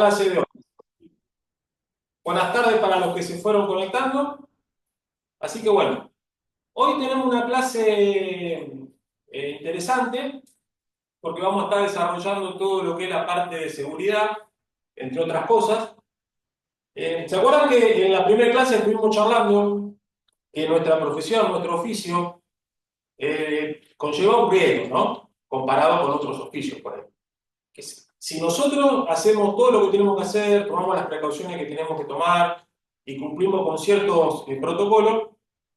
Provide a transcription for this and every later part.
clase de hoy. Buenas tardes para los que se fueron conectando. Así que bueno, hoy tenemos una clase interesante porque vamos a estar desarrollando todo lo que es la parte de seguridad, entre otras cosas. ¿Se acuerdan que en la primera clase estuvimos charlando que nuestra profesión, nuestro oficio, conlleva un riesgo, ¿no? Comparado con otros oficios, por ejemplo. Que si nosotros hacemos todo lo que tenemos que hacer, tomamos las precauciones que tenemos que tomar y cumplimos con ciertos protocolos,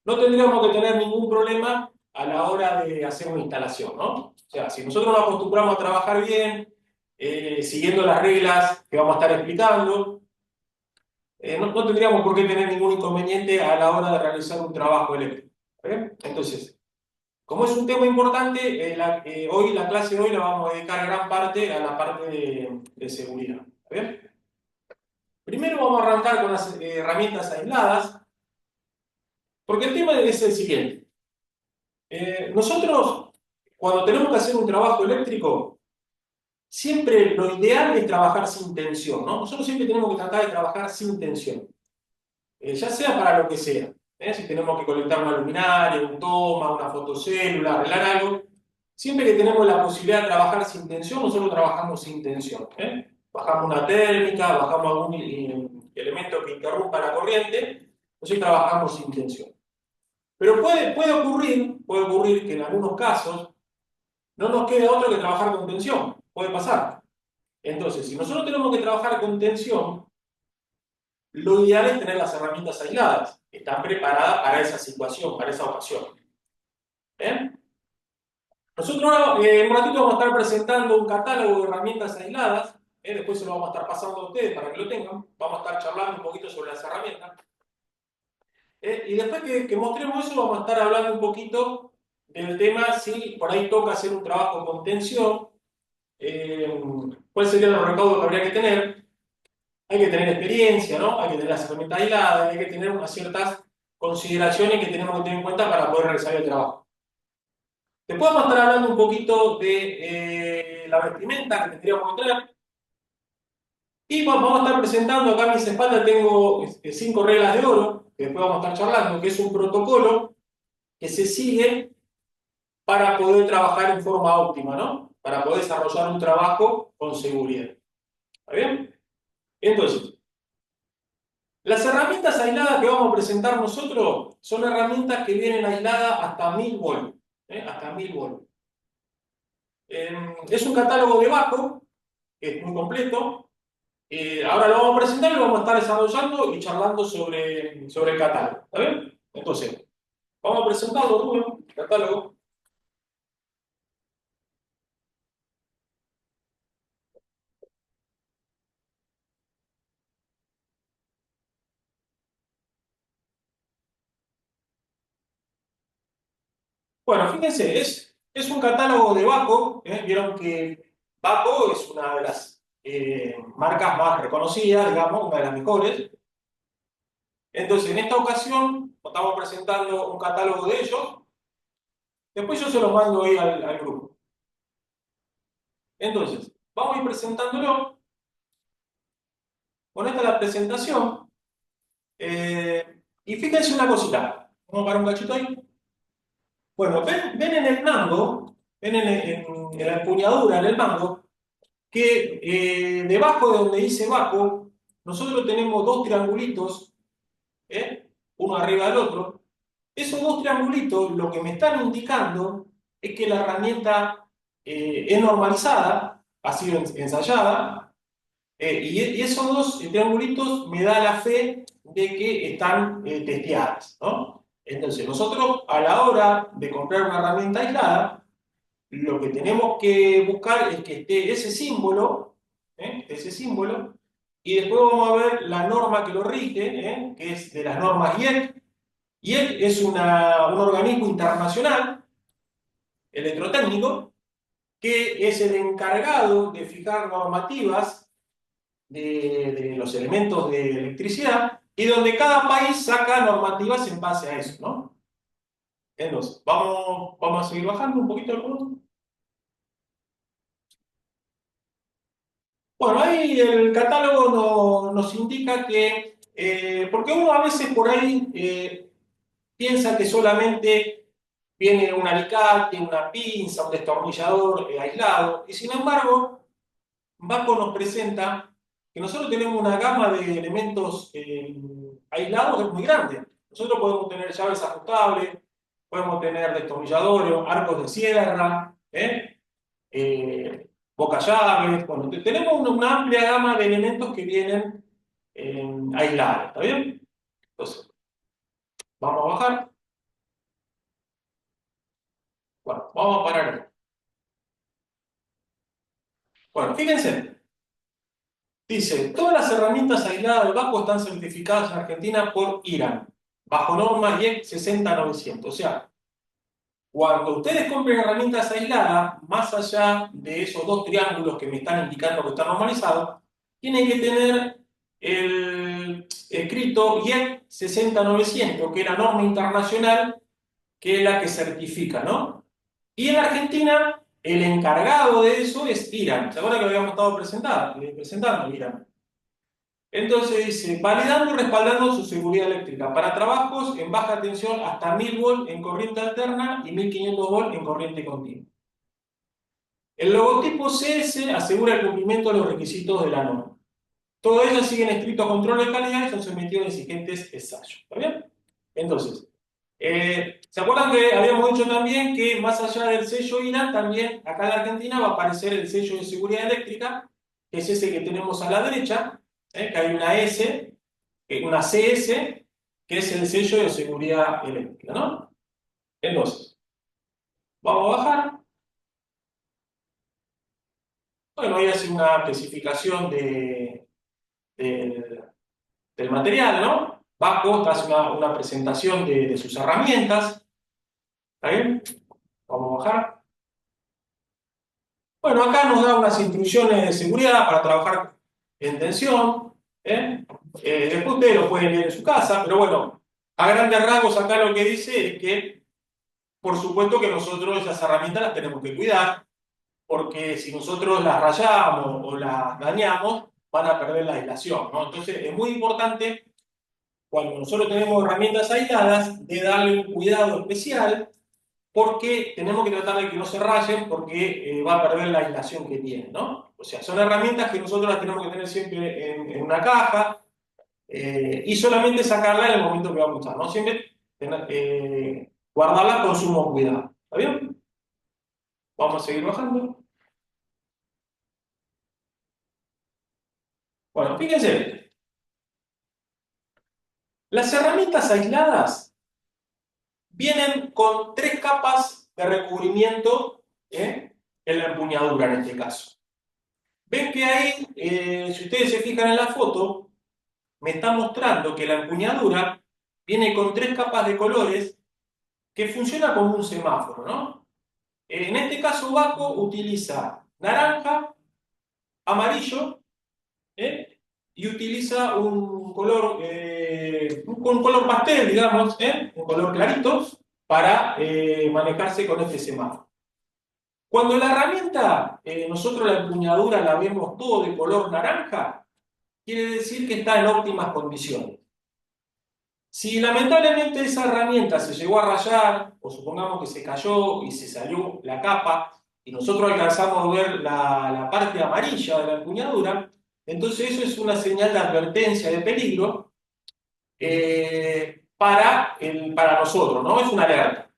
no tendríamos que tener ningún problema a la hora de hacer una instalación, ¿no? O sea, si nosotros nos acostumbramos a trabajar bien, siguiendo las reglas que vamos a estar explicando, no tendríamos por qué tener ningún inconveniente a la hora de realizar un trabajo eléctrico. Entonces, como es un tema importante, hoy la clase de hoy la vamos a dedicar gran parte a la parte de seguridad. ¿Bien? Primero vamos a arrancar con las herramientas aisladas, porque el tema es el siguiente. Nosotros, cuando tenemos que hacer un trabajo eléctrico, siempre lo ideal es trabajar sin tensión, ¿no? Nosotros siempre tenemos que tratar de trabajar sin tensión, ya sea para lo que sea. Si tenemos que conectar una luminaria, un toma, una fotocélula, arreglar algo, siempre que tenemos la posibilidad de trabajar sin tensión, nosotros trabajamos sin tensión. Bajamos una térmica, bajamos algún elemento que interrumpa la corriente, entonces trabajamos sin tensión. Pero puede ocurrir que en algunos casos no nos quede otro que trabajar con tensión. Puede pasar. Entonces, si nosotros tenemos que trabajar con tensión, lo ideal es tener las herramientas aisladas, que están preparadas para esa situación, para esa ocasión. ¿Bien? Nosotros ahora, en un ratito vamos a estar presentando un catálogo de herramientas aisladas, después se lo vamos a estar pasando a ustedes para que lo tengan, vamos a estar charlando un poquito sobre las herramientas. Y después que mostremos eso, vamos a estar hablando un poquito del tema si por ahí toca hacer un trabajo con tensión, cuáles serían los recaudos que habría que tener. Hay que tener experiencia, ¿no? Hay que tener las herramientas aisladas, hay que tener unas ciertas consideraciones que tenemos que tener en cuenta para poder realizar el trabajo. Después vamos a estar hablando un poquito de la vestimenta que tendríamos que tener. Y vamos a estar presentando, acá a mis espaldas tengo 5 reglas de oro, que después vamos a estar charlando, que es un protocolo que se sigue para poder trabajar en forma óptima, ¿no? Para poder desarrollar un trabajo con seguridad. ¿Está bien? Entonces, las herramientas aisladas que vamos a presentar nosotros son herramientas que vienen aisladas hasta 1000 volts. Hasta 1000 volts. Es un catálogo de Baco, que es muy completo. Ahora lo vamos a presentar y lo vamos a estar desarrollando y charlando sobre el catálogo. ¿Está bien? Entonces, vamos a presentarlo, Rubén, el catálogo. Bueno, fíjense, es un catálogo de Baco. Vieron que Baco es una de las marcas más reconocidas, digamos, una de las mejores. Entonces, en esta ocasión, estamos presentando un catálogo de ellos. Después yo se los mando ahí al grupo. Entonces, vamos a ir presentándolo. Con esta la presentación. Y fíjense una cosita. Vamos a parar un cachito ahí. Bueno, ven en el mango, ven en la empuñadura, en el mango, que debajo de donde dice Baco, nosotros tenemos dos triangulitos, uno arriba del otro. Esos dos triangulitos lo que me están indicando es que la herramienta es normalizada, ha sido ensayada, y esos dos triangulitos me da la fe de que están testeadas, ¿no? Entonces, nosotros a la hora de comprar una herramienta aislada, lo que tenemos que buscar es que esté ese símbolo, y después vamos a ver la norma que lo rige, que es de las normas IEC. IEC es un organismo internacional electrotécnico que es el encargado de fijar normativas de los elementos de electricidad y donde cada país saca normativas en base a eso, ¿no? Entonces, vamos a seguir bajando un poquito el volumen. Bueno, ahí el catálogo nos indica que, porque uno a veces por ahí piensa que solamente viene un alicate, una pinza, un destornillador aislado, y sin embargo, Baco nos presenta que nosotros tenemos una gama de elementos aislados que es muy grande. Nosotros podemos tener llaves ajustables, podemos tener destornilladores, arcos de sierra, bocallaves. Bueno, tenemos una amplia gama de elementos que vienen aislados, ¿está bien? Entonces, vamos a bajar. Bueno, vamos a parar ahí. Bueno, fíjense. Dice, todas las herramientas aisladas de Baco están certificadas en Argentina por IRAN, bajo norma IEC 60900. O sea, cuando ustedes compren herramientas aisladas, más allá de esos dos triángulos que me están indicando que están normalizados, tienen que tener el escrito IEC 60900, que es la norma internacional que es la que certifica, ¿no? Y en Argentina, el encargado de eso es IRAN. ¿Se acuerdan que lo habíamos estado presentando IRAN? Entonces dice, validando y respaldando su seguridad eléctrica para trabajos en baja tensión hasta 1000 volts en corriente alterna y 1500 volts en corriente continua. El logotipo CS asegura el cumplimiento de los requisitos de la norma. Todos ellos siguen estrictos controles de calidad y son sometidos a exigentes ensayos. ¿Está bien? Entonces, ¿se acuerdan que habíamos dicho también que más allá del sello IRAN, también acá en Argentina va a aparecer el sello de seguridad eléctrica, que es ese que tenemos a la derecha, que hay una S, una CS, que es el sello de seguridad eléctrica, ¿no? Entonces, vamos a bajar. Bueno, voy a hacer una especificación del del material, ¿no? Baco hace una presentación de sus herramientas. ¿Está bien? Vamos a bajar. Bueno, acá nos da unas instrucciones de seguridad para trabajar en tensión. Después ustedes lo pueden leer en su casa, pero bueno, a grandes rasgos acá lo que dice es que, por supuesto que nosotros esas herramientas las tenemos que cuidar, porque si nosotros las rayamos o las dañamos, van a perder la aislación, ¿no? Entonces es muy importante, cuando nosotros tenemos herramientas aisladas, de darle un cuidado especial porque tenemos que tratar de que no se rayen porque va a perder la aislación que tiene, ¿no? O sea, son herramientas que nosotros las tenemos que tener siempre en una caja y solamente sacarla en el momento que vamos a usar, ¿no? Siempre guardarla con sumo cuidado, ¿está bien? Vamos a seguir bajando. Bueno, fíjense, las herramientas aisladas vienen con 3 capas de recubrimiento en la empuñadura en este caso. Ven que ahí, si ustedes se fijan en la foto, me está mostrando que la empuñadura viene con 3 capas de colores que funciona como un semáforo, ¿no? En este caso, Baco utiliza naranja, amarillo, y utiliza un color pastel, digamos, un color clarito, para manejarse con este semáforo. Cuando la herramienta, nosotros la empuñadura la vemos todo de color naranja, quiere decir que está en óptimas condiciones. Si lamentablemente esa herramienta se llegó a rayar, o supongamos que se cayó y se salió la capa, y nosotros alcanzamos a ver la parte amarilla de la empuñadura, entonces eso es una señal de advertencia de peligro para nosotros, ¿no? Es una alerta.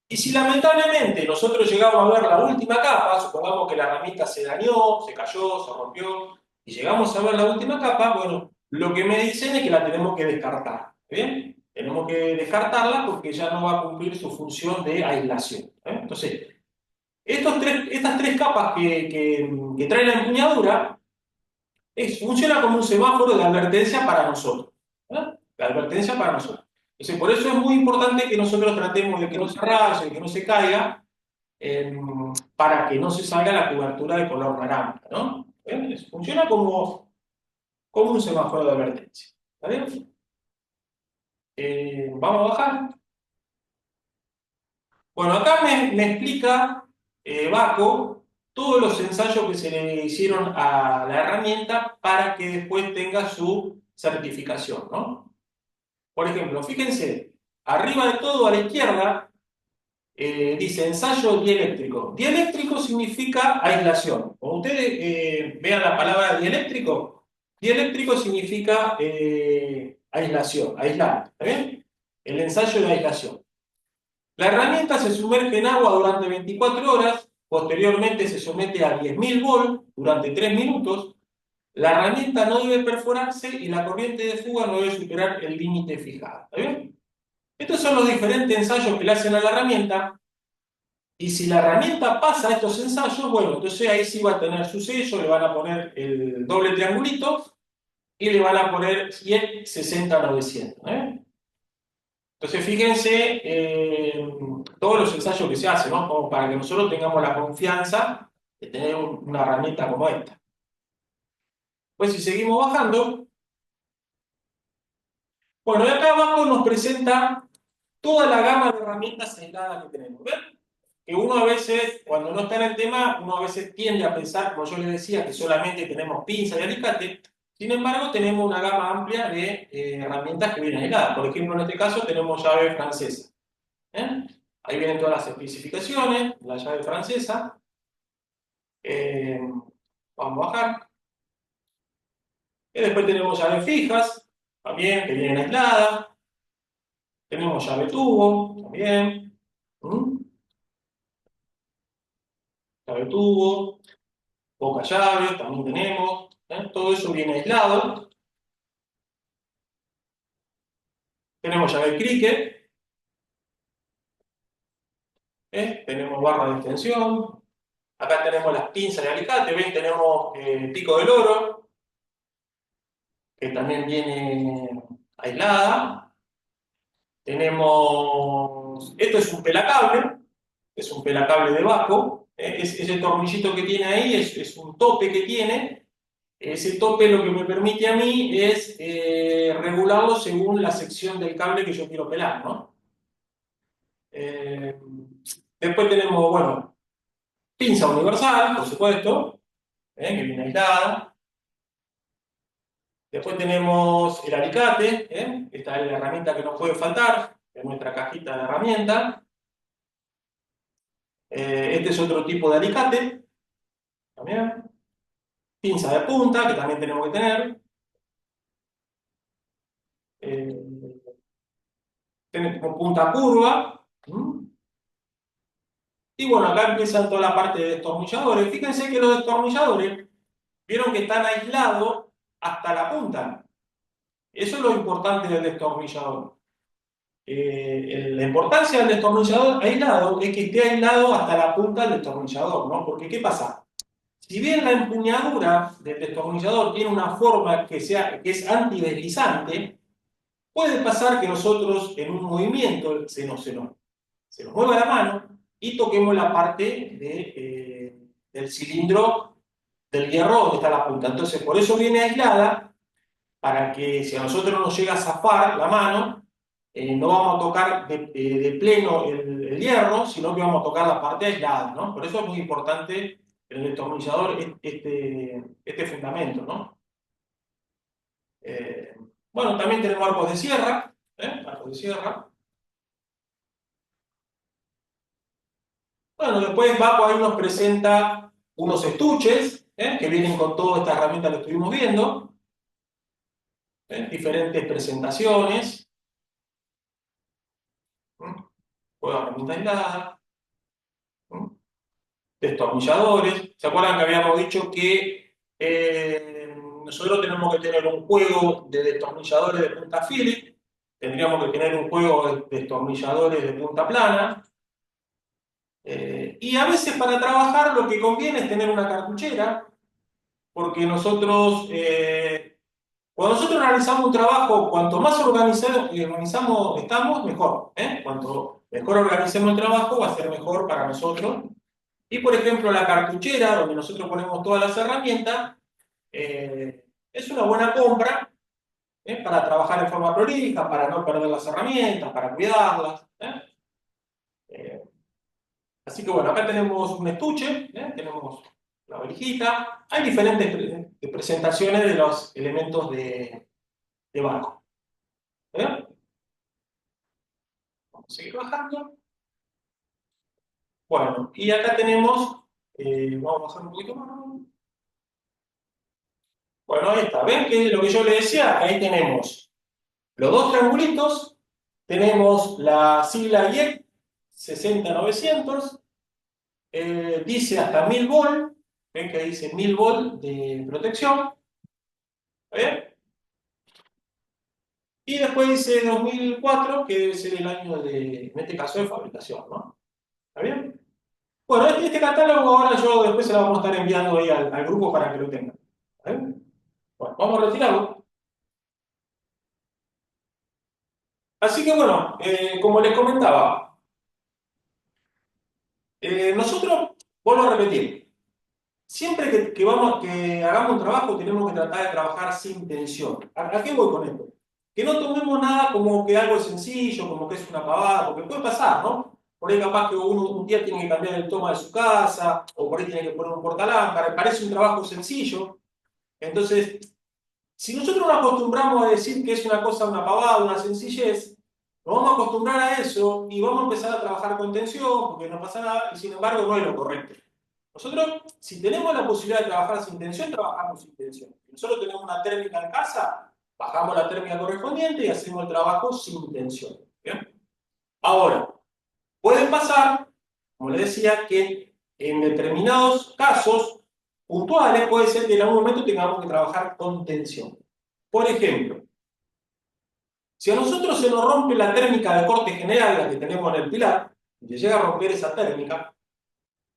Y si lamentablemente nosotros llegamos a ver la última capa, supongamos que la herramienta se dañó, se cayó, se rompió, y llegamos a ver la última capa, bueno, lo que me dicen es que la tenemos que descartar. ¿Bien? Tenemos que descartarla porque ya no va a cumplir su función de aislación. Entonces, estas 3 capas que trae la empuñadura funciona como un semáforo de advertencia para nosotros. De advertencia para nosotros. Entonces, por eso es muy importante que nosotros tratemos de que no se raye, de que no se caiga, para que no se salga la cobertura de color naranja, ¿no? Funciona como un semáforo de advertencia. ¿Está bien? Vamos a bajar. Bueno, acá me explica Baco todos los ensayos que se le hicieron a la herramienta para que después tenga su certificación, ¿no? Por ejemplo, fíjense, arriba de todo a la izquierda dice ensayo dieléctrico. Dieléctrico significa aislación. Cuando ustedes vean la palabra dieléctrico significa aislación, aislar, ¿está bien? El ensayo de aislación. La herramienta se sumerge en agua durante 24 horas, posteriormente se somete a 10.000 volts durante 3 minutos. La herramienta no debe perforarse y la corriente de fuga no debe superar el límite fijado. ¿Está bien? Estos son los diferentes ensayos que le hacen a la herramienta. Y si la herramienta pasa estos ensayos, bueno, entonces ahí sí va a tener su sello, le van a poner el doble triangulito y le van a poner 100, 60, 900. Entonces fíjense todos los ensayos que se hacen, ¿no? Como para que nosotros tengamos la confianza de tener una herramienta como esta. Pues si seguimos bajando, bueno, de acá abajo nos presenta toda la gama de herramientas aisladas que tenemos. ¿Ven? Que uno a veces, cuando no está en el tema, uno a veces tiende a pensar, como yo les decía, que solamente tenemos pinza y alicate. Sin embargo, tenemos una gama amplia de herramientas que vienen aisladas. Por ejemplo, en este caso tenemos llave francesa. ¿Eh? Ahí vienen todas las especificaciones, la llave francesa. Eh, Vamos a bajar. Y después tenemos llaves fijas, también, que vienen aisladas. Tenemos llave tubo, también. ¿Mm? Llave tubo, boca llave, también tenemos. Todo eso viene aislado. Tenemos llave cricket, tenemos barra de extensión. Acá tenemos las pinzas de alicate, ven, tenemos pico del oro, que también viene aislada. Tenemos, esto es un pelacable debajo. Ese tornillito que tiene ahí es un tope que tiene. Ese tope lo que me permite a mí es regularlo según la sección del cable que yo quiero pelar, ¿no? Después tenemos, bueno, pinza universal, por supuesto, que viene aislada. Después tenemos el alicate, esta es la herramienta que no puede faltar en nuestra cajita de herramientas. Este es otro tipo de alicate, también. Pinza de punta, que también tenemos que tener. Eh, Tenemos punta curva. Y bueno, acá empieza toda la parte de destornilladores. Fíjense que los destornilladores, vieron que están aislados hasta la punta. Eso es lo importante del destornillador. La importancia del destornillador aislado es que esté aislado hasta la punta del destornillador, ¿no? Porque, ¿qué pasa? Si bien la empuñadura del destornillador tiene una forma que es antideslizante, puede pasar que nosotros en un movimiento se nos mueva la mano y toquemos la parte del cilindro del hierro donde está la punta. Entonces, por eso viene aislada, para que si a nosotros nos llega a zafar la mano, no vamos a tocar de pleno el hierro, sino que vamos a tocar la parte aislada, ¿no? Por eso es muy importante en el destornillador este fundamento, ¿no? Eh, bueno, también tenemos arcos de sierra, arcos de sierra. Bueno, después Vaco ahí nos presenta unos estuches, que vienen con toda esta herramienta que estuvimos viendo, diferentes presentaciones, juego de herramienta aislada, destornilladores. ¿Se acuerdan que habíamos dicho que nosotros tenemos que tener un juego de destornilladores de punta Phillips, tendríamos que tener un juego de destornilladores de punta plana, y a veces para trabajar lo que conviene es tener una cartuchera, porque cuando nosotros realizamos un trabajo, cuanto más organizamos estamos, mejor. Cuanto mejor organicemos el trabajo, va a ser mejor para nosotros. Y por ejemplo, la cartuchera, donde nosotros ponemos todas las herramientas, es una buena compra para trabajar en forma prolija, para no perder las herramientas, para cuidarlas. Eh, Así que bueno, acá tenemos un estuche, tenemos la valijita. Hay diferentes presentaciones de los elementos de barco. ¿Eh? Vamos a seguir bajando. Bueno, y acá tenemos, vamos a bajar un poquito más. Bueno, ahí está. ¿Ven que lo que yo le decía? Ahí tenemos los dos triangulitos, tenemos la sigla IEC 60900, dice hasta 1000 volt, ven que dice 1000 volt de protección, ¿está bien? Y después dice 2004, que debe ser el año de, en este caso, de fabricación, ¿no? ¿Está bien? Bueno, este catálogo ahora yo después se lo vamos a estar enviando ahí al grupo para que lo tengan. ¿Está bien? Bueno, vamos a retirarlo. Así que bueno, como les comentaba, nosotros, vuelvo a repetir, siempre que hagamos un trabajo tenemos que tratar de trabajar sin tensión. ¿A qué voy con esto? Que no tomemos nada como que algo es sencillo, como que es una pavada, porque puede pasar, ¿no? Por ahí capaz que uno un día tiene que cambiar el toma de su casa, o por ahí tiene que poner un portalámpara, parece un trabajo sencillo. Entonces, si nosotros nos acostumbramos a decir que es una cosa, una pavada, una sencillez, nos vamos a acostumbrar a eso y vamos a empezar a trabajar con tensión, porque no pasa nada, y sin embargo no es lo correcto. Nosotros, si tenemos la posibilidad de trabajar sin tensión, trabajamos sin tensión. Si nosotros tenemos una térmica en casa, bajamos la térmica correspondiente y hacemos el trabajo sin tensión. ¿Bien? Ahora, puede pasar, como les decía, que en determinados casos puntuales puede ser que en algún momento tengamos que trabajar con tensión. Por ejemplo, si a nosotros se nos rompe la térmica de corte general, la que tenemos en el pilar, y se llega a romper esa térmica,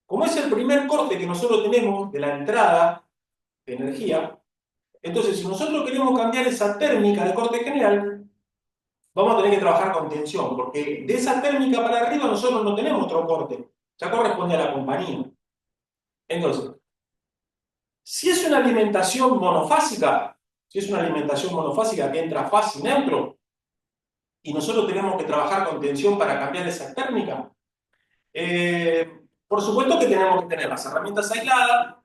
como es el primer corte que nosotros tenemos de la entrada de energía, entonces si nosotros queremos cambiar esa térmica de corte general, vamos a tener que trabajar con tensión, porque de esa térmica para arriba nosotros no tenemos otro corte, ya corresponde a la compañía. Entonces, si es una alimentación monofásica, si es una alimentación monofásica que entra fase y neutro, y nosotros tenemos que trabajar con tensión para cambiar esa térmica, por supuesto que tenemos que tener las herramientas aisladas,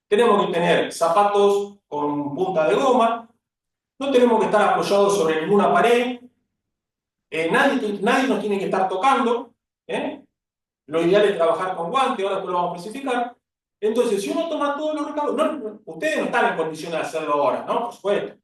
tenemos que tener zapatos con punta de goma, no tenemos que estar apoyados sobre ninguna pared, nadie nos tiene que estar tocando, ¿eh? Lo ideal es trabajar con guantes, ahora después lo vamos a especificar. Entonces, si uno toma todos los recaudos, ustedes no están en condiciones de hacerlo ahora, ¿no? Por supuesto.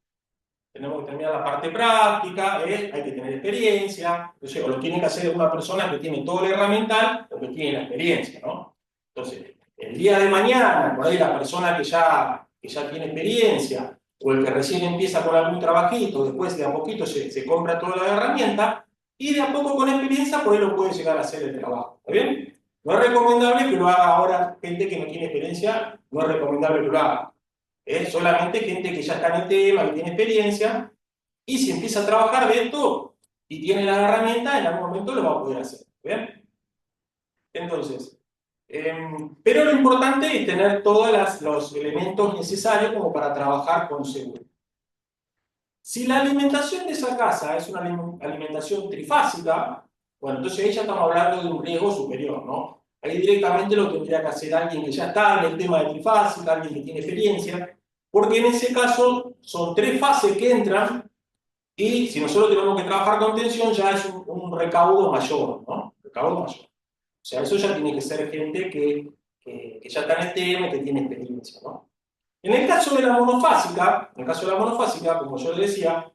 Tenemos que terminar la parte práctica, hay que tener experiencia, entonces, o lo tiene que hacer una persona que tiene todo el herramental o que tiene la experiencia, ¿no? Entonces, el día de mañana, por ahí la persona que ya tiene experiencia, o el que recién empieza con algún trabajito, después de a poquito se compra toda la herramienta, y de a poco con experiencia, por ahí lo puede llegar a hacer el trabajo, ¿está bien? No es recomendable que lo haga ahora gente que no tiene experiencia, no es recomendable que lo haga. Es solamente gente que ya está en el tema, que tiene experiencia, y si empieza a trabajar de esto y tiene la herramienta, en algún momento lo va a poder hacer. ¿Bien? Entonces, pero lo importante es tener todos los elementos necesarios como para trabajar con seguridad. Si la alimentación de esa casa es una alimentación trifásica, bueno, entonces ahí ya estamos hablando de un riesgo superior, ¿no? Ahí directamente lo tendría que hacer alguien que ya está en el tema de trifásica, alguien que tiene experiencia, porque en ese caso son tres fases que entran y si nosotros tenemos que trabajar con tensión ya es un recaudo mayor, ¿no? Recaudo mayor. O sea, eso ya tiene que ser gente que ya está en el tema, que tiene experiencia, ¿no? En el caso de la monofásica, como yo le decía,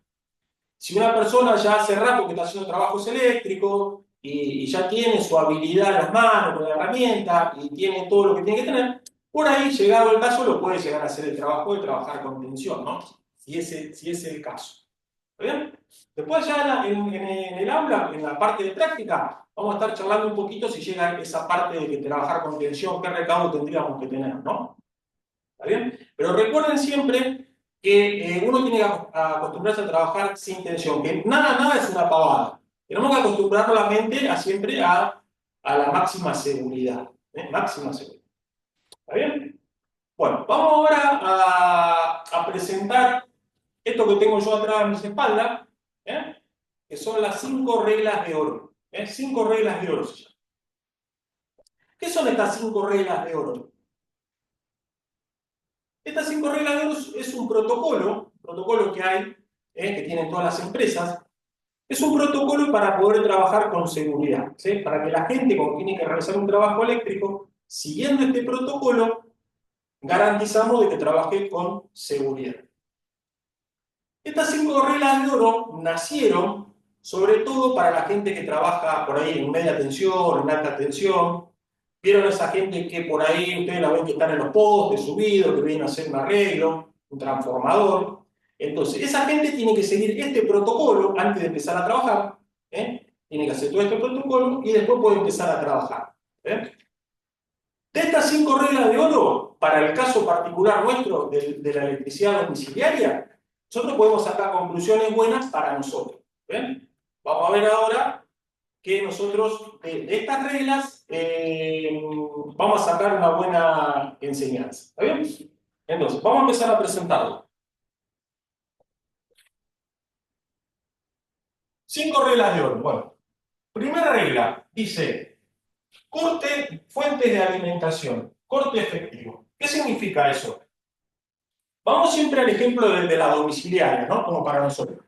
si una persona ya hace rato que está haciendo trabajos eléctricos y ya tiene su habilidad en las manos con la herramienta y tiene todo lo que tiene que tener, por ahí, llegado el caso, lo puede llegar a hacer el trabajo de trabajar con tensión, ¿no? Si es el caso. ¿Está bien? Después ya en el aula, en la parte de práctica, vamos a estar charlando un poquito si llega esa parte de que trabajar con tensión, qué recaudo tendríamos que tener, ¿no? ¿Está bien? Pero recuerden siempre que uno tiene que acostumbrarse a trabajar sin tensión, que nada es una pavada. Tenemos que acostumbrar la mente siempre a la máxima seguridad. Máxima seguridad. ¿Está bien? Bueno, vamos ahora a presentar esto que tengo yo atrás en mis espaldas, ¿eh? Que son las 5 reglas de oro. 5 reglas de oro se llaman. ¿Qué son estas 5 reglas de oro? Estas 5 reglas de oro es un protocolo que hay, que tienen todas las empresas. Es un protocolo para poder trabajar con seguridad, ¿sí? Para que la gente, cuando tiene que realizar un trabajo eléctrico, siguiendo este protocolo, garantizamos de que trabaje con seguridad. Estas 5 reglas de oro nacieron sobre todo para la gente que trabaja por ahí en media tensión, en alta tensión. Vieron a esa gente que por ahí ustedes la ven que están en los postes subidos, que vienen a hacer un arreglo, un transformador. Entonces, esa gente tiene que seguir este protocolo antes de empezar a trabajar. Tiene que hacer todo este protocolo y después puede empezar a trabajar. De estas 5 reglas de oro, para el caso particular nuestro de la electricidad domiciliaria, nosotros podemos sacar conclusiones buenas para nosotros. Vamos a ver ahora que nosotros de estas reglas vamos a sacar una buena enseñanza. ¿Está bien? Entonces, vamos a empezar a presentarlo. 5 reglas de oro. Bueno, primera regla dice, corte fuentes de alimentación, corte efectivo. ¿Qué significa eso? Vamos siempre al ejemplo de la domiciliaria, ¿no? Como para nosotros.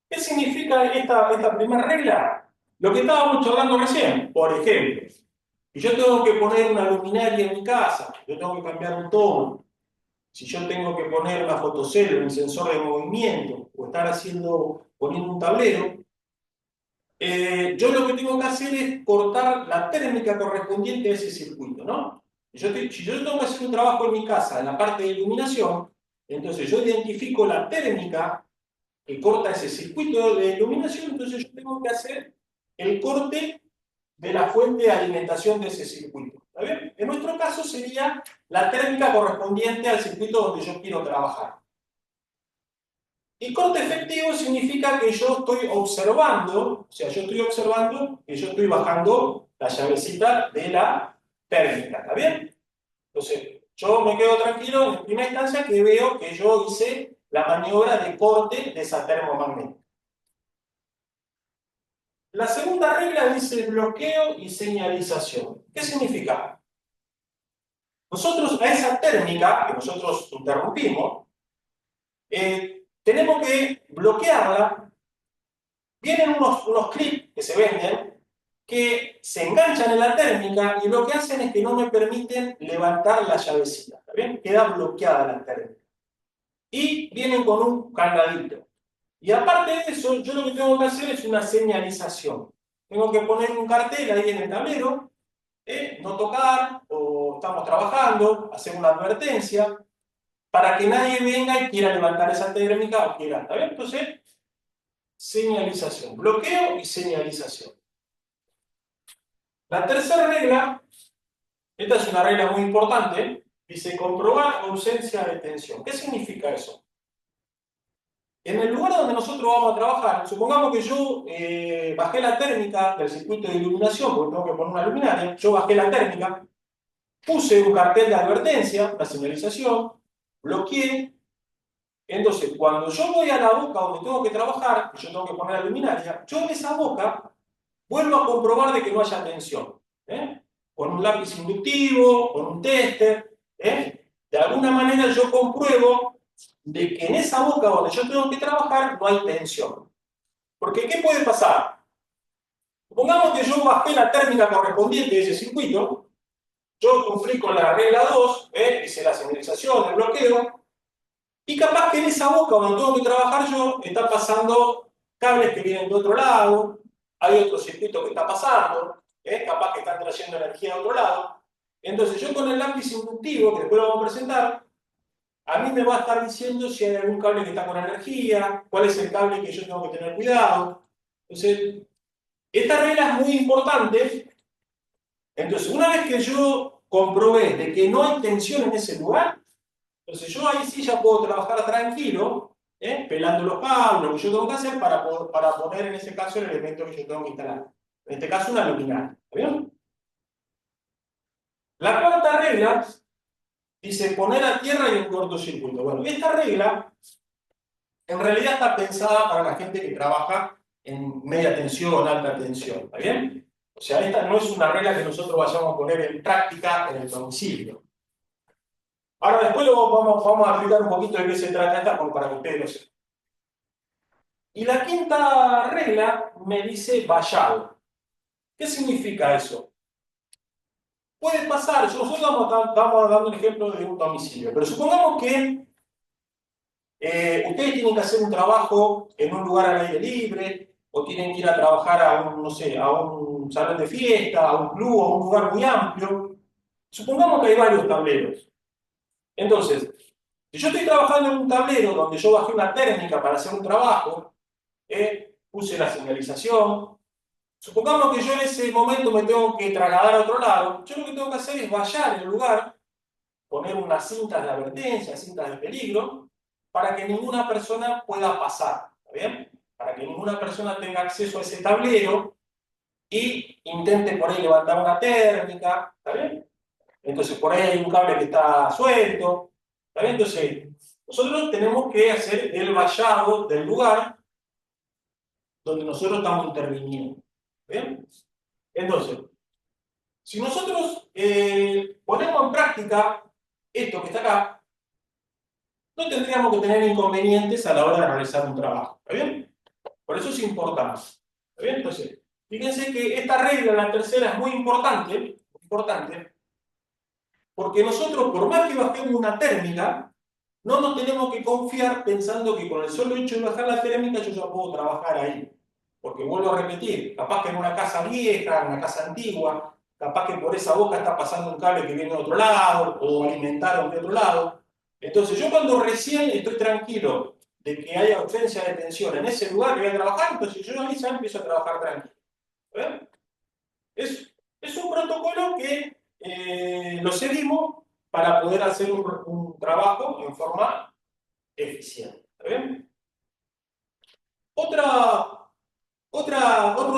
¿Qué significa esta primera regla? Lo que estábamos charlando recién. Por ejemplo, si yo tengo que poner una luminaria en mi casa, yo tengo que cambiar un tono, si yo tengo que poner una fotocélula, un sensor de movimiento, o estar poniendo un tablero, yo lo que tengo que hacer es cortar la térmica correspondiente a ese circuito, ¿no? Si yo tengo que hacer un trabajo en mi casa, en la parte de iluminación, entonces yo identifico la térmica que corta ese circuito de iluminación, entonces yo tengo que hacer el corte de la fuente de alimentación de ese circuito. ¿Está bien? En nuestro caso sería la térmica correspondiente al circuito donde yo quiero trabajar. Y corte efectivo significa que yo estoy observando, o sea, yo estoy observando que yo estoy bajando la llavecita de la térmica, ¿está bien? Entonces, yo me quedo tranquilo en primera instancia que veo que yo hice la maniobra de corte de esa termomagnética. La segunda regla dice bloqueo y señalización. ¿Qué significa? Nosotros a esa térmica que nosotros interrumpimos, tenemos que bloquearla. Vienen unos clips que se venden que se enganchan en la térmica y lo que hacen es que no me permiten levantar la llavecita. ¿Está bien? Queda bloqueada la térmica. Y vienen con un candadito. Y aparte de eso, yo lo que tengo que hacer es una señalización. Tengo que poner un cartel ahí en el tablero, no tocar, o estamos trabajando, hacer una advertencia, para que nadie venga y quiera levantar esa térmica o quiera. ¿Está bien? Entonces, señalización, bloqueo y señalización. La tercera regla, esta es una regla muy importante, dice comprobar ausencia de tensión. ¿Qué significa eso? En el lugar donde nosotros vamos a trabajar, supongamos que yo bajé la térmica del circuito de iluminación, porque tengo que poner una luminaria, yo bajé la térmica, puse un cartel de advertencia, una señalización, bloqueé. Entonces, cuando yo voy a la boca donde tengo que trabajar, yo tengo que poner la luminaria, yo en esa boca vuelvo a comprobar de que no haya tensión. Con un lápiz inductivo, con un tester, de alguna manera yo compruebo de que en esa boca donde yo tengo que trabajar no hay tensión. Porque, ¿qué puede pasar? Supongamos que yo bajé la térmica correspondiente de ese circuito, yo cumplí con la regla 2, hice la señalización, el bloqueo, y capaz que en esa boca donde tengo que trabajar yo, está pasando cables que vienen de otro lado, hay otro circuito que está pasando, capaz que están trayendo energía de otro lado. Entonces yo con el lápiz inductivo, que después lo vamos a presentar, a mí me va a estar diciendo si hay algún cable que está con energía, cuál es el cable que yo tengo que tener cuidado. Entonces, esta regla es muy importante. Entonces, una vez que yo comprobé de que no hay tensión en ese lugar, entonces yo ahí sí ya puedo trabajar tranquilo, pelando los cables, lo que yo tengo que hacer para poner en ese caso el elemento que yo tengo que instalar. En este caso una luminaria. ¿Está bien? La cuarta regla dice poner a tierra y en cortocircuito. Bueno, esta regla en realidad está pensada para la gente que trabaja en media tensión, alta tensión. ¿Está bien? sea, esta no es una regla que nosotros vayamos a poner en práctica en el domicilio. Ahora después vamos a explicar un poquito de qué se trata esta, como para que ustedes lo sepan. Y la quinta regla me dice vallado. ¿Qué significa eso? Puede pasar, nosotros estamos dando un ejemplo de un domicilio, pero supongamos que ustedes tienen que hacer un trabajo en un lugar al aire libre, o tienen que ir a trabajar a un, no sé, a un salón de fiesta, a un club, a un lugar muy amplio. Supongamos que hay varios tableros. Entonces, si yo estoy trabajando en un tablero donde yo bajé una térmica para hacer un trabajo, puse la señalización, supongamos que yo en ese momento me tengo que trasladar a otro lado, yo lo que tengo que hacer es vallar el lugar, poner unas cintas de advertencia, cintas de peligro, para que ninguna persona pueda pasar, ¿está bien? Para que ninguna persona tenga acceso a ese tablero y intente por ahí levantar una térmica, ¿está bien? Entonces por ahí hay un cable que está suelto, ¿está bien? Entonces nosotros tenemos que hacer el vallado del lugar donde nosotros estamos interviniendo, ¿está bien? Entonces, si nosotros ponemos en práctica esto que está acá, no tendríamos que tener inconvenientes a la hora de realizar un trabajo, ¿está bien? Por eso es importante, ¿está bien? Entonces, fíjense que esta regla, la tercera, es muy importante, porque nosotros, por más que bajemos una térmica, no nos tenemos que confiar pensando que con el solo hecho de bajar la térmica yo ya puedo trabajar ahí. Porque vuelvo a repetir, capaz que en una casa vieja, en una casa antigua, capaz que por esa boca está pasando un cable que viene de otro lado, o alimentaron de otro lado. Entonces yo cuando recién estoy tranquilo de que haya ausencia de tensión en ese lugar que voy a trabajar, entonces yo ahí ya empiezo a trabajar tranquilo. ¿Ven? Es un protocolo que lo seguimos para poder hacer un trabajo en forma eficiente. ¿Está bien? Otro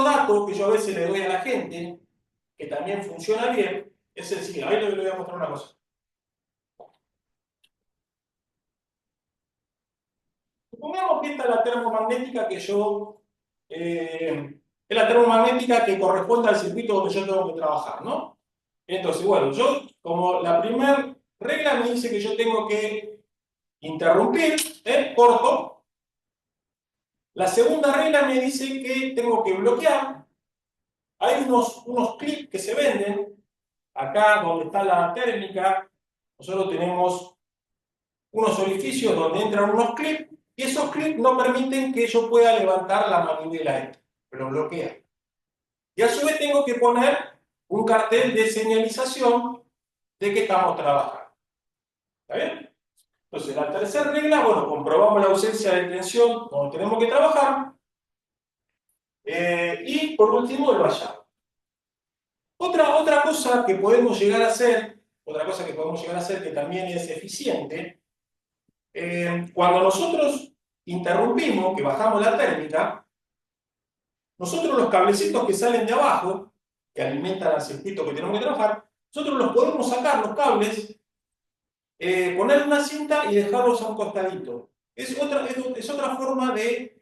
dato que yo a veces le doy a la gente, que también funciona bien, es el siguiente. Ahí le voy a mostrar una cosa. Supongamos que esta es la termomagnética que yo... es la termomagnética que corresponde al circuito donde yo tengo que trabajar, ¿no? Entonces, bueno, yo, como la primera regla me dice que yo tengo que interrumpir, corto. La segunda regla me dice que tengo que bloquear. Hay unos clips que se venden. Acá donde está la térmica, nosotros tenemos unos orificios donde entran unos clips y esos clips no permiten que yo pueda levantar la manivela esta, pero bloquea. Y a su vez tengo que poner un cartel de señalización de que estamos trabajando. ¿Está bien? Entonces, la tercera regla, bueno, comprobamos la ausencia de tensión donde tenemos que trabajar. Y por último, el vallado. Otra cosa que podemos llegar a hacer, que también es eficiente, cuando nosotros interrumpimos, que bajamos la térmica, nosotros los cablecitos que salen de abajo, que alimentan al circuito que tenemos que trabajar, nosotros los podemos sacar, los cables, poner una cinta y dejarlos a un costadito. Es otra forma de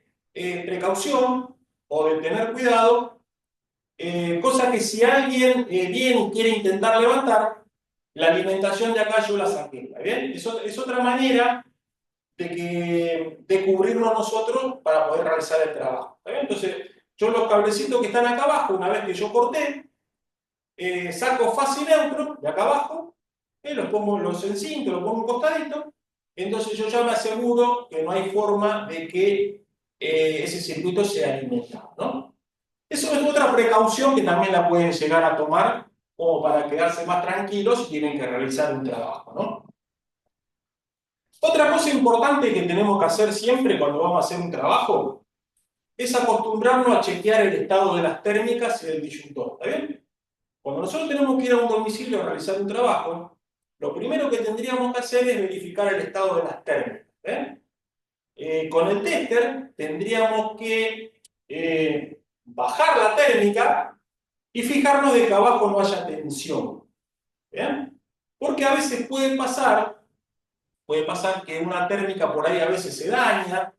precaución o de tener cuidado, cosa que si alguien viene y quiere intentar levantar, la alimentación de acá yo la saqué, ¿está bien? Es otra manera de cubrirnos nosotros para poder realizar el trabajo, ¿está bien? Entonces, yo los cablecitos que están acá abajo, una vez que yo corté, saco fácil neutro de acá abajo, los pongo, los encinto, los pongo un costadito, entonces yo ya me aseguro que no hay forma de que ese circuito sea alimentado, ¿no? Eso es otra precaución que también la pueden llegar a tomar como para quedarse más tranquilos si tienen que realizar un trabajo, ¿no? Otra cosa importante que tenemos que hacer siempre cuando vamos a hacer un trabajo es acostumbrarnos a chequear el estado de las térmicas y del disyuntor, ¿está bien? Cuando nosotros tenemos que ir a un domicilio a realizar un trabajo, lo primero que tendríamos que hacer es verificar el estado de las térmicas. Con el tester tendríamos que bajar la térmica y fijarnos de que abajo no haya tensión. ¿Bien? Porque a veces puede pasar que una térmica por ahí a veces se daña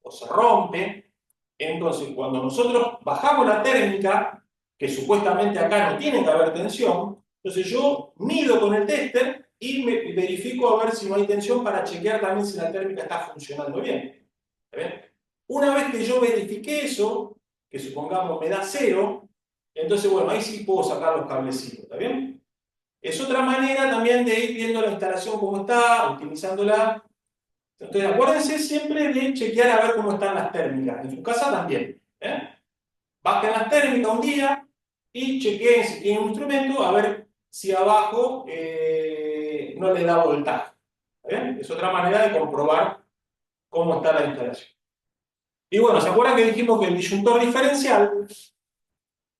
o se rompe. Entonces, cuando nosotros bajamos la térmica, que supuestamente acá no tiene que haber tensión, entonces yo mido con el tester y verifico a ver si no hay tensión para chequear también si la térmica está funcionando bien. ¿Está bien? Una vez que yo verifique eso, que supongamos me da 0, entonces bueno, ahí sí puedo sacar los cablecitos, ¿está bien? Es otra manera también de ir viendo la instalación cómo está, optimizándola. Entonces acuérdense siempre de chequear a ver cómo están las térmicas, en su casa también. Bajen las térmicas un día y chequeen si tienen un instrumento a ver si abajo no le da voltaje. ¿Está bien? Es otra manera de comprobar cómo está la instalación. Y bueno, ¿se acuerdan que dijimos que el disyuntor diferencial,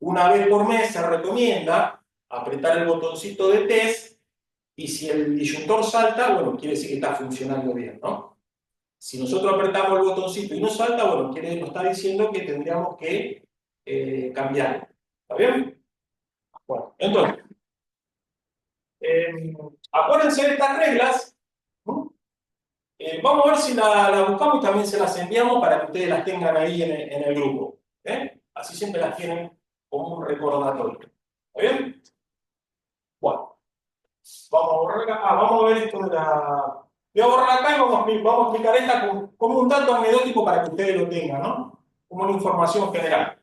una vez por mes se recomienda apretar el botoncito de test y si el disyuntor salta, bueno, quiere decir que está funcionando bien, ¿no? Si nosotros apretamos el botoncito y no salta, bueno, nos está diciendo que tendríamos que cambiarlo. ¿Está bien? Bueno, entonces, acuérdense de estas reglas. ¿No? Vamos a ver si la buscamos y también se las enviamos para que ustedes las tengan ahí en el grupo. Así siempre las tienen como un recordatorio. ¿Está bien? Bueno, vamos a borrar acá. Vamos a ver esto de la. Voy a borrar acá y vamos a explicar esta como un dato anecdótico para que ustedes lo tengan, ¿no? Como una información general.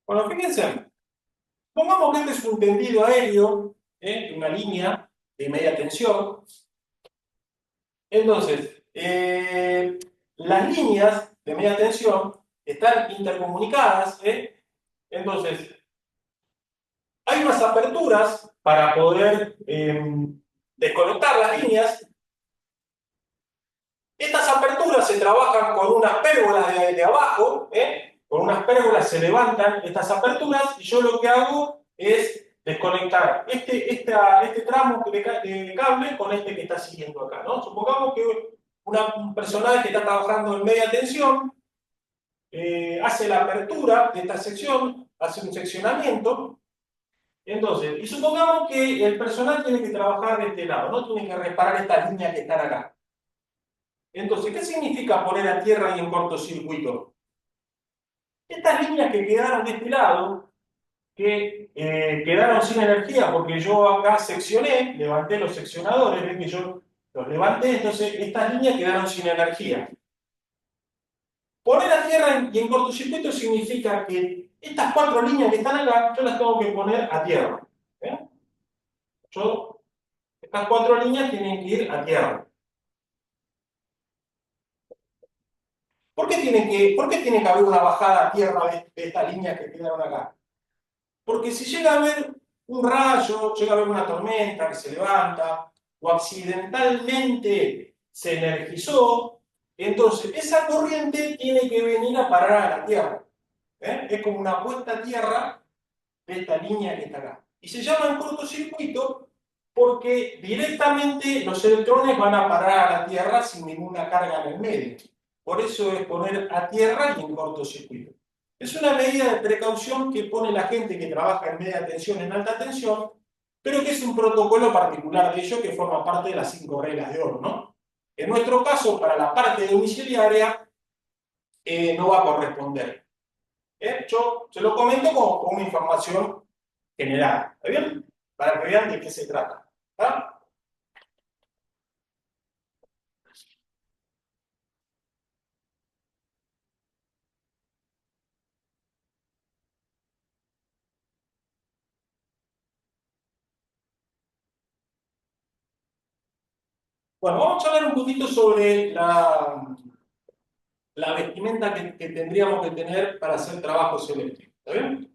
Bueno, fíjense, pongamos que este es un tendido aéreo, una línea de media tensión. Entonces, las líneas de media tensión están intercomunicadas. Entonces, hay unas aperturas para poder desconectar las líneas. Estas aperturas se trabajan con unas pérgolas de abajo, con unas pérgolas se levantan estas aperturas y yo lo que hago es desconectar este tramo de cable con este que está siguiendo acá, ¿no? Supongamos que un personaje que está trabajando en media tensión hace la apertura de esta sección, hace un seccionamiento. Entonces, y supongamos que el personal tiene que trabajar de este lado, ¿no? Tiene que reparar estas líneas que están acá. Entonces, ¿qué significa poner a tierra y en cortocircuito? Estas líneas que quedaron de este lado, que quedaron sin energía porque yo acá seccioné, levanté los seccionadores, ven que yo los levanté, entonces estas líneas quedaron sin energía. Poner a tierra y en cortocircuito significa que estas 4 líneas que están acá, yo las tengo que poner a tierra. Yo, estas 4 líneas tienen que ir a tierra. ¿Por qué tiene que haber una bajada a tierra de estas líneas que quedaron acá? Porque si llega a haber un rayo, llega a haber una tormenta que se levanta, o accidentalmente se energizó, entonces esa corriente tiene que venir a parar a la Tierra. Es como una puesta a tierra de esta línea que está acá. Y se llama cortocircuito porque directamente los electrones van a parar a la Tierra sin ninguna carga en el medio. Por eso es poner a tierra y en cortocircuito. Es una medida de precaución que pone la gente que trabaja en media tensión, en alta tensión, pero que es un protocolo particular de ello que forma parte de las 5 reglas de oro, ¿no? En nuestro caso, para la parte domiciliaria, no va a corresponder. Yo se lo comento como una información general, ¿está bien? Para que vean de qué se trata. ¿Está? Bueno, vamos a hablar un poquito sobre la vestimenta que tendríamos que tener para hacer trabajos eléctricos. ¿Está bien?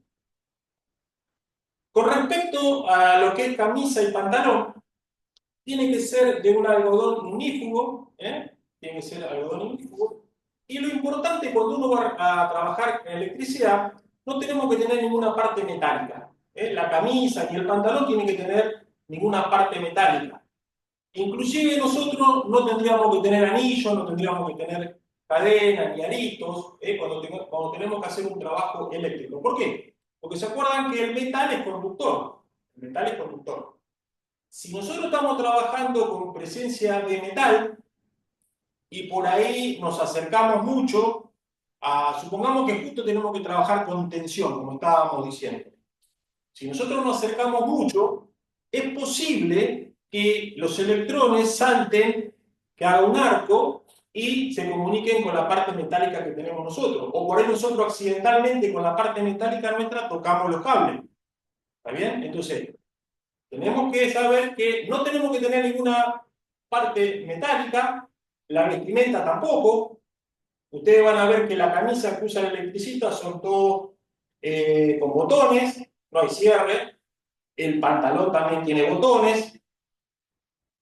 Con respecto a lo que es camisa y pantalón, tiene que ser de un algodón ignífugo, ¿eh? Tiene que ser algodón ignífugo. Y lo importante cuando uno va a trabajar en electricidad, no tenemos que tener ninguna parte metálica. ¿Eh? La camisa ni el pantalón tienen que tener ninguna parte metálica. Inclusive nosotros no tendríamos que tener anillos, no tendríamos que tener cadenas ni aritos, cuando tenemos que hacer un trabajo eléctrico. ¿Por qué? Porque se acuerdan que el metal es conductor. El metal es conductor. Si nosotros estamos trabajando con presencia de metal y por ahí nos acercamos mucho, supongamos que justo tenemos que trabajar con tensión, como estábamos diciendo. Si nosotros nos acercamos mucho, es posible que los electrones salten, que haga un arco y se comuniquen con la parte metálica que tenemos nosotros. O por ahí nosotros accidentalmente con la parte metálica nuestra tocamos los cables. ¿Está bien? Entonces, tenemos que saber que no tenemos que tener ninguna parte metálica, la vestimenta tampoco. Ustedes van a ver que la camisa que usa el electricista son todos con botones, no hay cierre. El pantalón también tiene botones.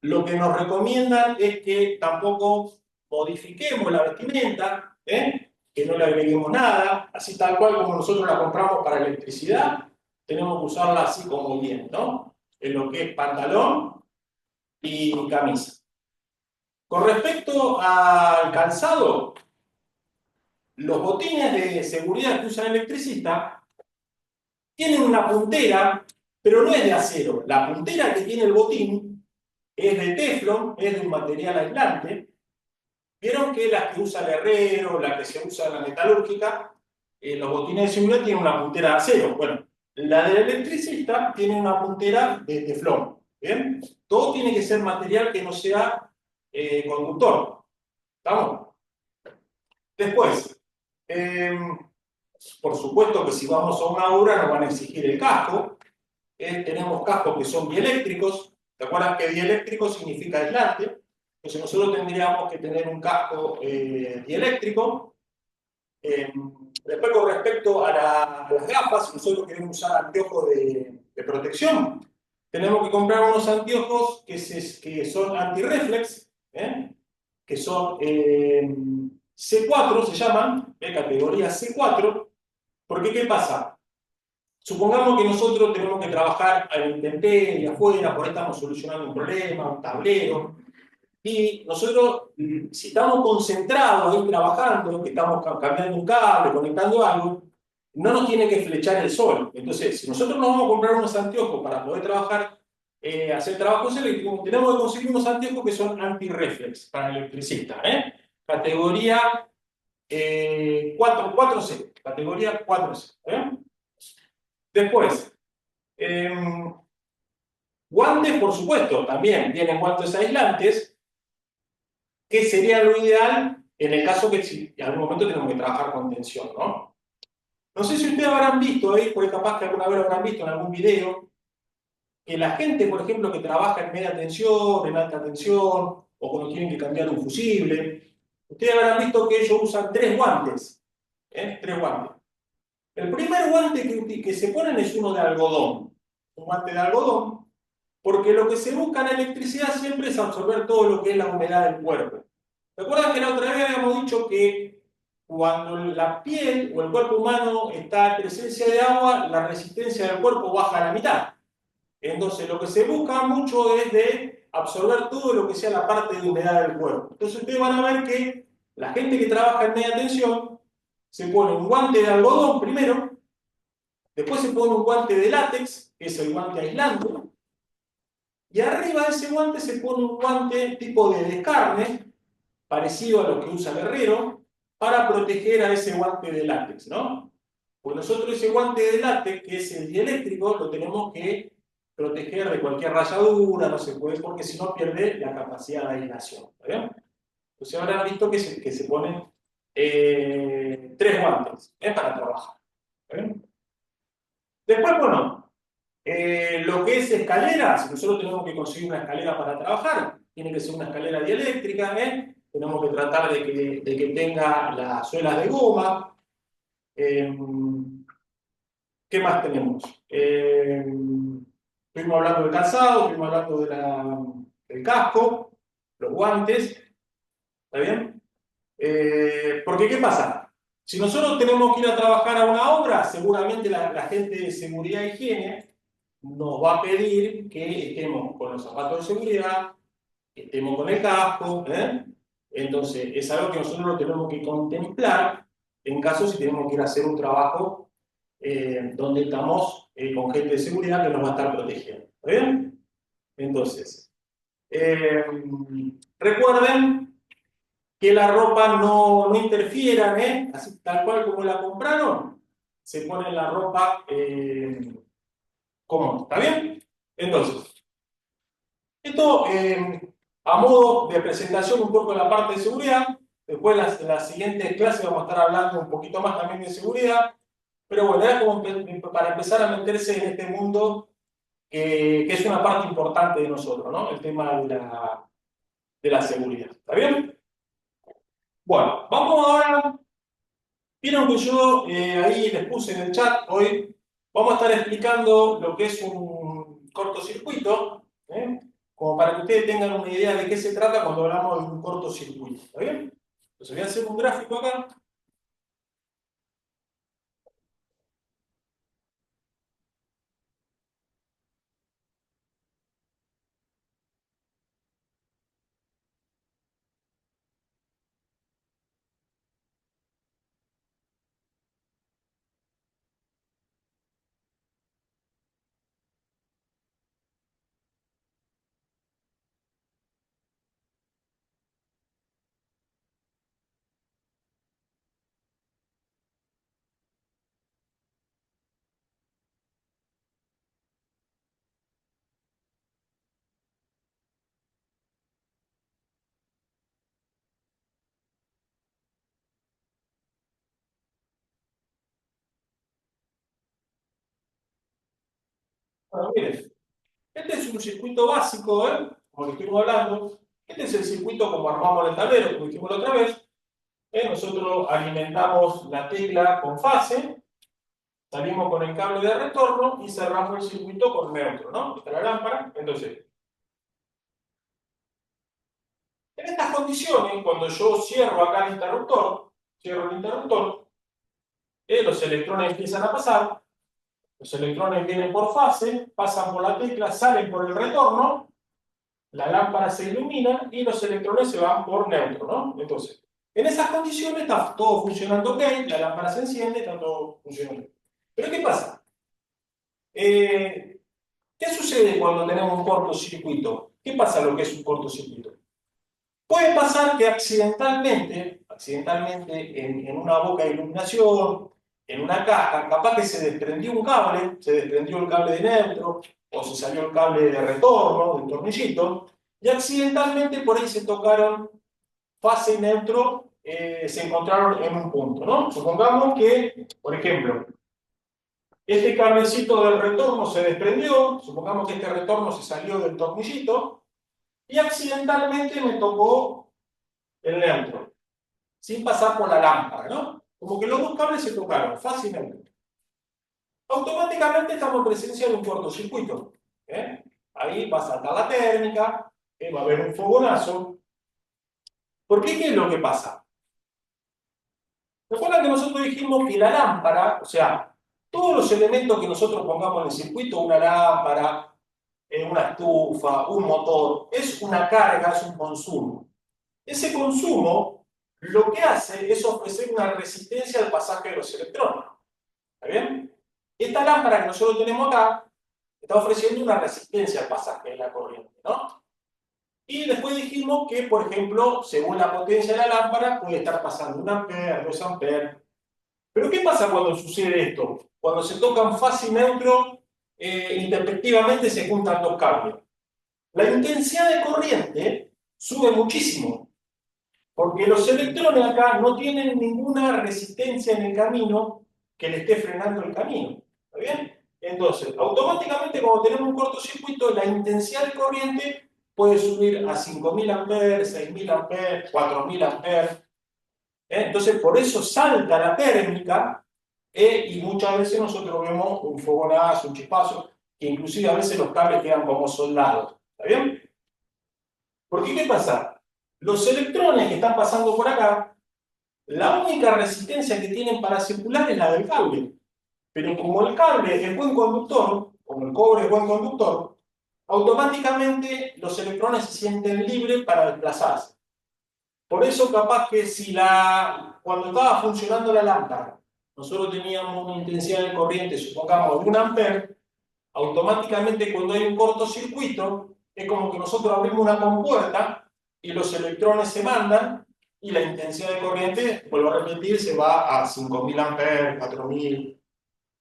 Lo que nos recomiendan es que tampoco modifiquemos la vestimenta, que no le agreguemos nada, así tal cual como nosotros la compramos para electricidad, tenemos que usarla así como viene, ¿no? En lo que es pantalón y camisa. Con respecto al calzado, los botines de seguridad que usa el electricista tienen una puntera, pero no es de acero. La puntera que tiene el botín es de teflón, es de un material aislante. Vieron que las que usa el herrero, las que se usa en la metalúrgica, los botines de seguridad tienen una puntera de acero. Bueno, la del electricista tiene una puntera de teflón. ¿Bien? Todo tiene que ser material que no sea conductor. ¿Estamos? Después, por supuesto que si vamos a una obra nos van a exigir el casco. Tenemos cascos que son dieléctricos. ¿Te acuerdas que dieléctrico significa aislante? Entonces nosotros tendríamos que tener un casco dieléctrico. Después con respecto a las gafas, si nosotros queremos usar anteojos de protección, tenemos que comprar unos anteojos que son anti-reflex, que son C4, se llaman, categoría C4, porque ¿qué pasa? Supongamos que nosotros tenemos que trabajar a la intemperie, afuera, por ahí estamos solucionando un problema, un tablero, y nosotros, si estamos concentrados ahí trabajando, que estamos cambiando un cable, conectando algo, no nos tiene que flechar el sol. Entonces, si nosotros nos vamos a comprar unos anteojos para poder trabajar, hacer trabajos eléctricos, tenemos que conseguir unos anteojos que son anti-reflex para el electricista. Categoría 4C. Categoría 4C. Después, guantes, por supuesto, también tienen guantes aislantes. ¿Qué sería lo ideal en el caso que si en algún momento tenemos que trabajar con tensión, ¿no? No sé si ustedes habrán visto ahí, porque capaz que alguna vez lo habrán visto en algún video, que la gente, por ejemplo, que trabaja en media tensión, en alta tensión, o cuando tienen que cambiar un fusible, ustedes habrán visto que ellos usan tres guantes. Tres guantes. El primer guante que se ponen es uno de algodón. Un guante de algodón, porque lo que se busca en electricidad siempre es absorber todo lo que es la humedad del cuerpo. ¿Recuerdan que la otra vez habíamos dicho que cuando la piel o el cuerpo humano está en presencia de agua, la resistencia del cuerpo baja a la mitad? Entonces, lo que se busca mucho es de absorber todo lo que sea la parte de humedad del cuerpo. Entonces, ustedes van a ver que la gente que trabaja en media tensión se pone un guante de algodón primero, después se pone un guante de látex, que es el guante aislante, y arriba de ese guante se pone un guante tipo de descarne, parecido a lo que usa el herrero, para proteger a ese guante de látex, ¿no? Pues nosotros ese guante de látex, que es el dieléctrico, lo tenemos que proteger de cualquier rayadura, no se puede, porque si no pierde la capacidad de aislación. ¿Bien? Entonces habrán visto que se ponen tres guantes para trabajar. ¿Bien? Después, bueno, lo que es escaleras, nosotros tenemos que conseguir una escalera para trabajar, tiene que ser una escalera dieléctrica, tenemos que tratar de que tenga las suelas de goma. ¿Qué más tenemos? Estuvimos hablando del calzado, estuvimos hablando del casco, los guantes, ¿está bien? Porque, ¿qué pasa? Si nosotros tenemos que ir a trabajar a una obra, seguramente la gente de seguridad e higiene nos va a pedir que estemos con los zapatos de seguridad, que estemos con el casco, ¿eh? Entonces, es algo que nosotros lo tenemos que contemplar en caso si tenemos que ir a hacer un trabajo donde estamos con gente de seguridad que nos va a estar protegiendo. ¿Está bien? Entonces, eh, recuerden que la ropa no interfiera, ¿eh? Así tal cual como la compraron, se pone la ropa común. ¿Está bien? Entonces, esto a modo de presentación un poco de la parte de seguridad. Después en la siguiente clase vamos a estar hablando un poquito más también de seguridad. Pero bueno, era como para empezar a meterse en este mundo que es una parte importante de nosotros, ¿no? El tema de la seguridad. ¿Está bien? Bueno, vamos ahora. Vieron que yo ahí les puse en el chat hoy, vamos a estar explicando lo que es un cortocircuito, ¿eh? Como para que ustedes tengan una idea de qué se trata cuando hablamos de un cortocircuito. ¿Está bien? Entonces voy a hacer un gráfico acá. Bueno, miren, este es un circuito básico, ¿eh? Como lo estuvimos hablando. Este es el circuito como armamos el tablero, como dijimos la otra vez. Nosotros alimentamos la tecla con fase, salimos con el cable de retorno y cerramos el circuito con neutro, ¿no? Esta es la lámpara. Entonces, en estas condiciones, cuando yo cierro acá el interruptor, cierro el interruptor, los electrones empiezan a pasar, los electrones vienen por fase, pasan por la tecla, salen por el retorno, la lámpara se ilumina y los electrones se van por neutro, ¿no? Entonces, en esas condiciones está todo funcionando ok, la lámpara se enciende, está todo funcionando. Pero ¿qué pasa? ¿Qué sucede cuando tenemos un cortocircuito? ¿Qué pasa lo que es un cortocircuito? Puede pasar que accidentalmente en una boca de iluminación, en una caja, capaz que se desprendió un cable, se desprendió el cable de neutro, o se salió el cable de retorno, del tornillito, y accidentalmente por ahí se tocaron fase y neutro, se encontraron en un punto, ¿no? Supongamos que, por ejemplo, este cablecito del retorno se desprendió, supongamos que este retorno se salió del tornillito, y accidentalmente me tocó el neutro, sin pasar por la lámpara, ¿no? Como que los dos cables se tocaron fácilmente. Automáticamente estamos en presencia de un cortocircuito. ¿Eh? Ahí va a saltar la térmica, va a haber un fogonazo. ¿Por qué? ¿Qué es lo que pasa? Recuerdan que nosotros dijimos que la lámpara, o sea, todos los elementos que nosotros pongamos en el circuito, una lámpara, una estufa, un motor, es una carga, es un consumo. Ese consumo lo que hace es ofrecer una resistencia al pasaje de los electrones. ¿Está bien? Esta lámpara que nosotros tenemos acá está ofreciendo una resistencia al pasaje de la corriente, ¿no? Y después dijimos que, por ejemplo, según la potencia de la lámpara, puede estar pasando 1 ampere, 2 amperes. Pero ¿qué pasa cuando sucede esto? Cuando se tocan fase y neutro, intempestivamente se juntan dos cables. La intensidad de corriente sube muchísimo, porque los electrones acá no tienen ninguna resistencia en el camino que le esté frenando el camino. ¿Está bien? Entonces, automáticamente cuando tenemos un cortocircuito, la intensidad de corriente puede subir a 5.000 amperes, 6.000 amperes, 4.000 amperes. Entonces, por eso salta la térmica, Y muchas veces nosotros vemos un fogonazo, un chispazo, que inclusive a veces los cables quedan como soldados. ¿Está bien? Porque, ¿qué pasa? Los electrones que están pasando por acá, la única resistencia que tienen para circular es la del cable. Pero como el cable es buen conductor, como el cobre es buen conductor, automáticamente los electrones se sienten libres para desplazarse. Por eso capaz que si cuando estaba funcionando la lámpara, nosotros teníamos una intensidad de corriente, supongamos de 1 ampere, automáticamente cuando hay un cortocircuito, es como que nosotros abrimos una compuerta y los electrones se mandan y la intensidad de corriente, vuelvo a repetir, se va a 5000 amperes, 4000,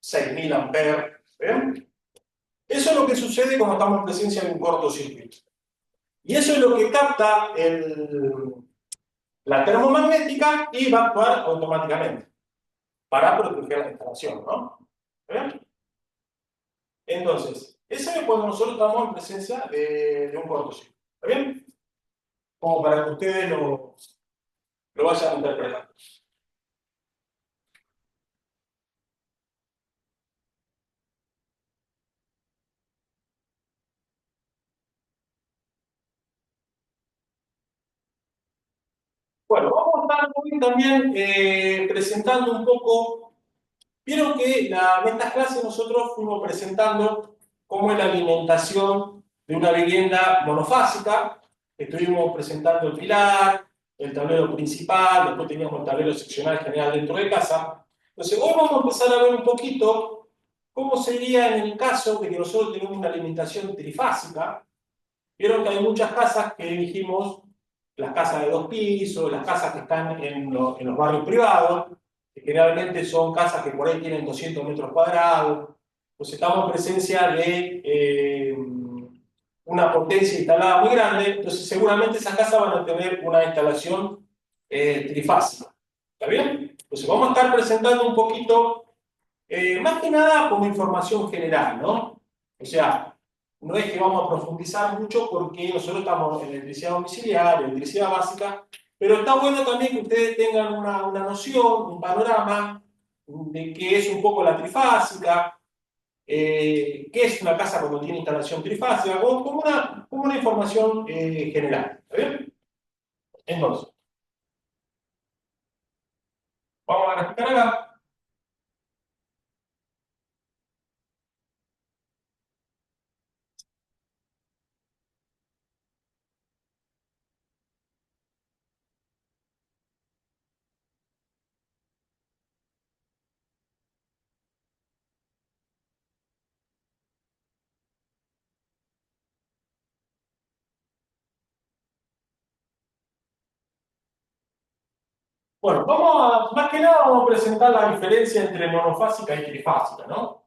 6000 amperes. ¿Ven? Eso es lo que sucede cuando estamos en presencia de un cortocircuito. Y eso es lo que capta la termomagnética y va a actuar automáticamente para proteger la instalación, ¿no? ¿Ven? Entonces, eso es cuando nosotros estamos en presencia de un cortocircuito. ¿Está bien? Como para que ustedes lo vayan interpretando. Bueno, vamos a estar hoy también presentando un poco. Vieron que en estas clases nosotros fuimos presentando cómo es la alimentación de una vivienda monofásica. Estuvimos presentando el pilar, el tablero principal, después teníamos el tablero seccional general dentro de casa. Entonces, hoy vamos a empezar a ver un poquito cómo sería en el caso de que nosotros tenemos una alimentación trifásica. Vieron que hay muchas casas que dijimos, las casas de 2 pisos, las casas que están en los barrios privados, que generalmente son casas que por ahí tienen 200 metros cuadrados, pues estamos en presencia de una potencia instalada muy grande, entonces seguramente esas casas van a tener una instalación trifásica. ¿Está bien? Entonces vamos a estar presentando un poquito, más que nada como información general, ¿no? O sea, no es que vamos a profundizar mucho porque nosotros estamos en electricidad domiciliaria, electricidad básica, pero está bueno también que ustedes tengan una noción, un panorama de qué es un poco la trifásica, qué es una casa cuando tiene instalación trifásica, como una información general. ¿Está bien? Entonces, vamos a graficar acá. Bueno, más que nada vamos a presentar la diferencia entre monofásica y trifásica, ¿no?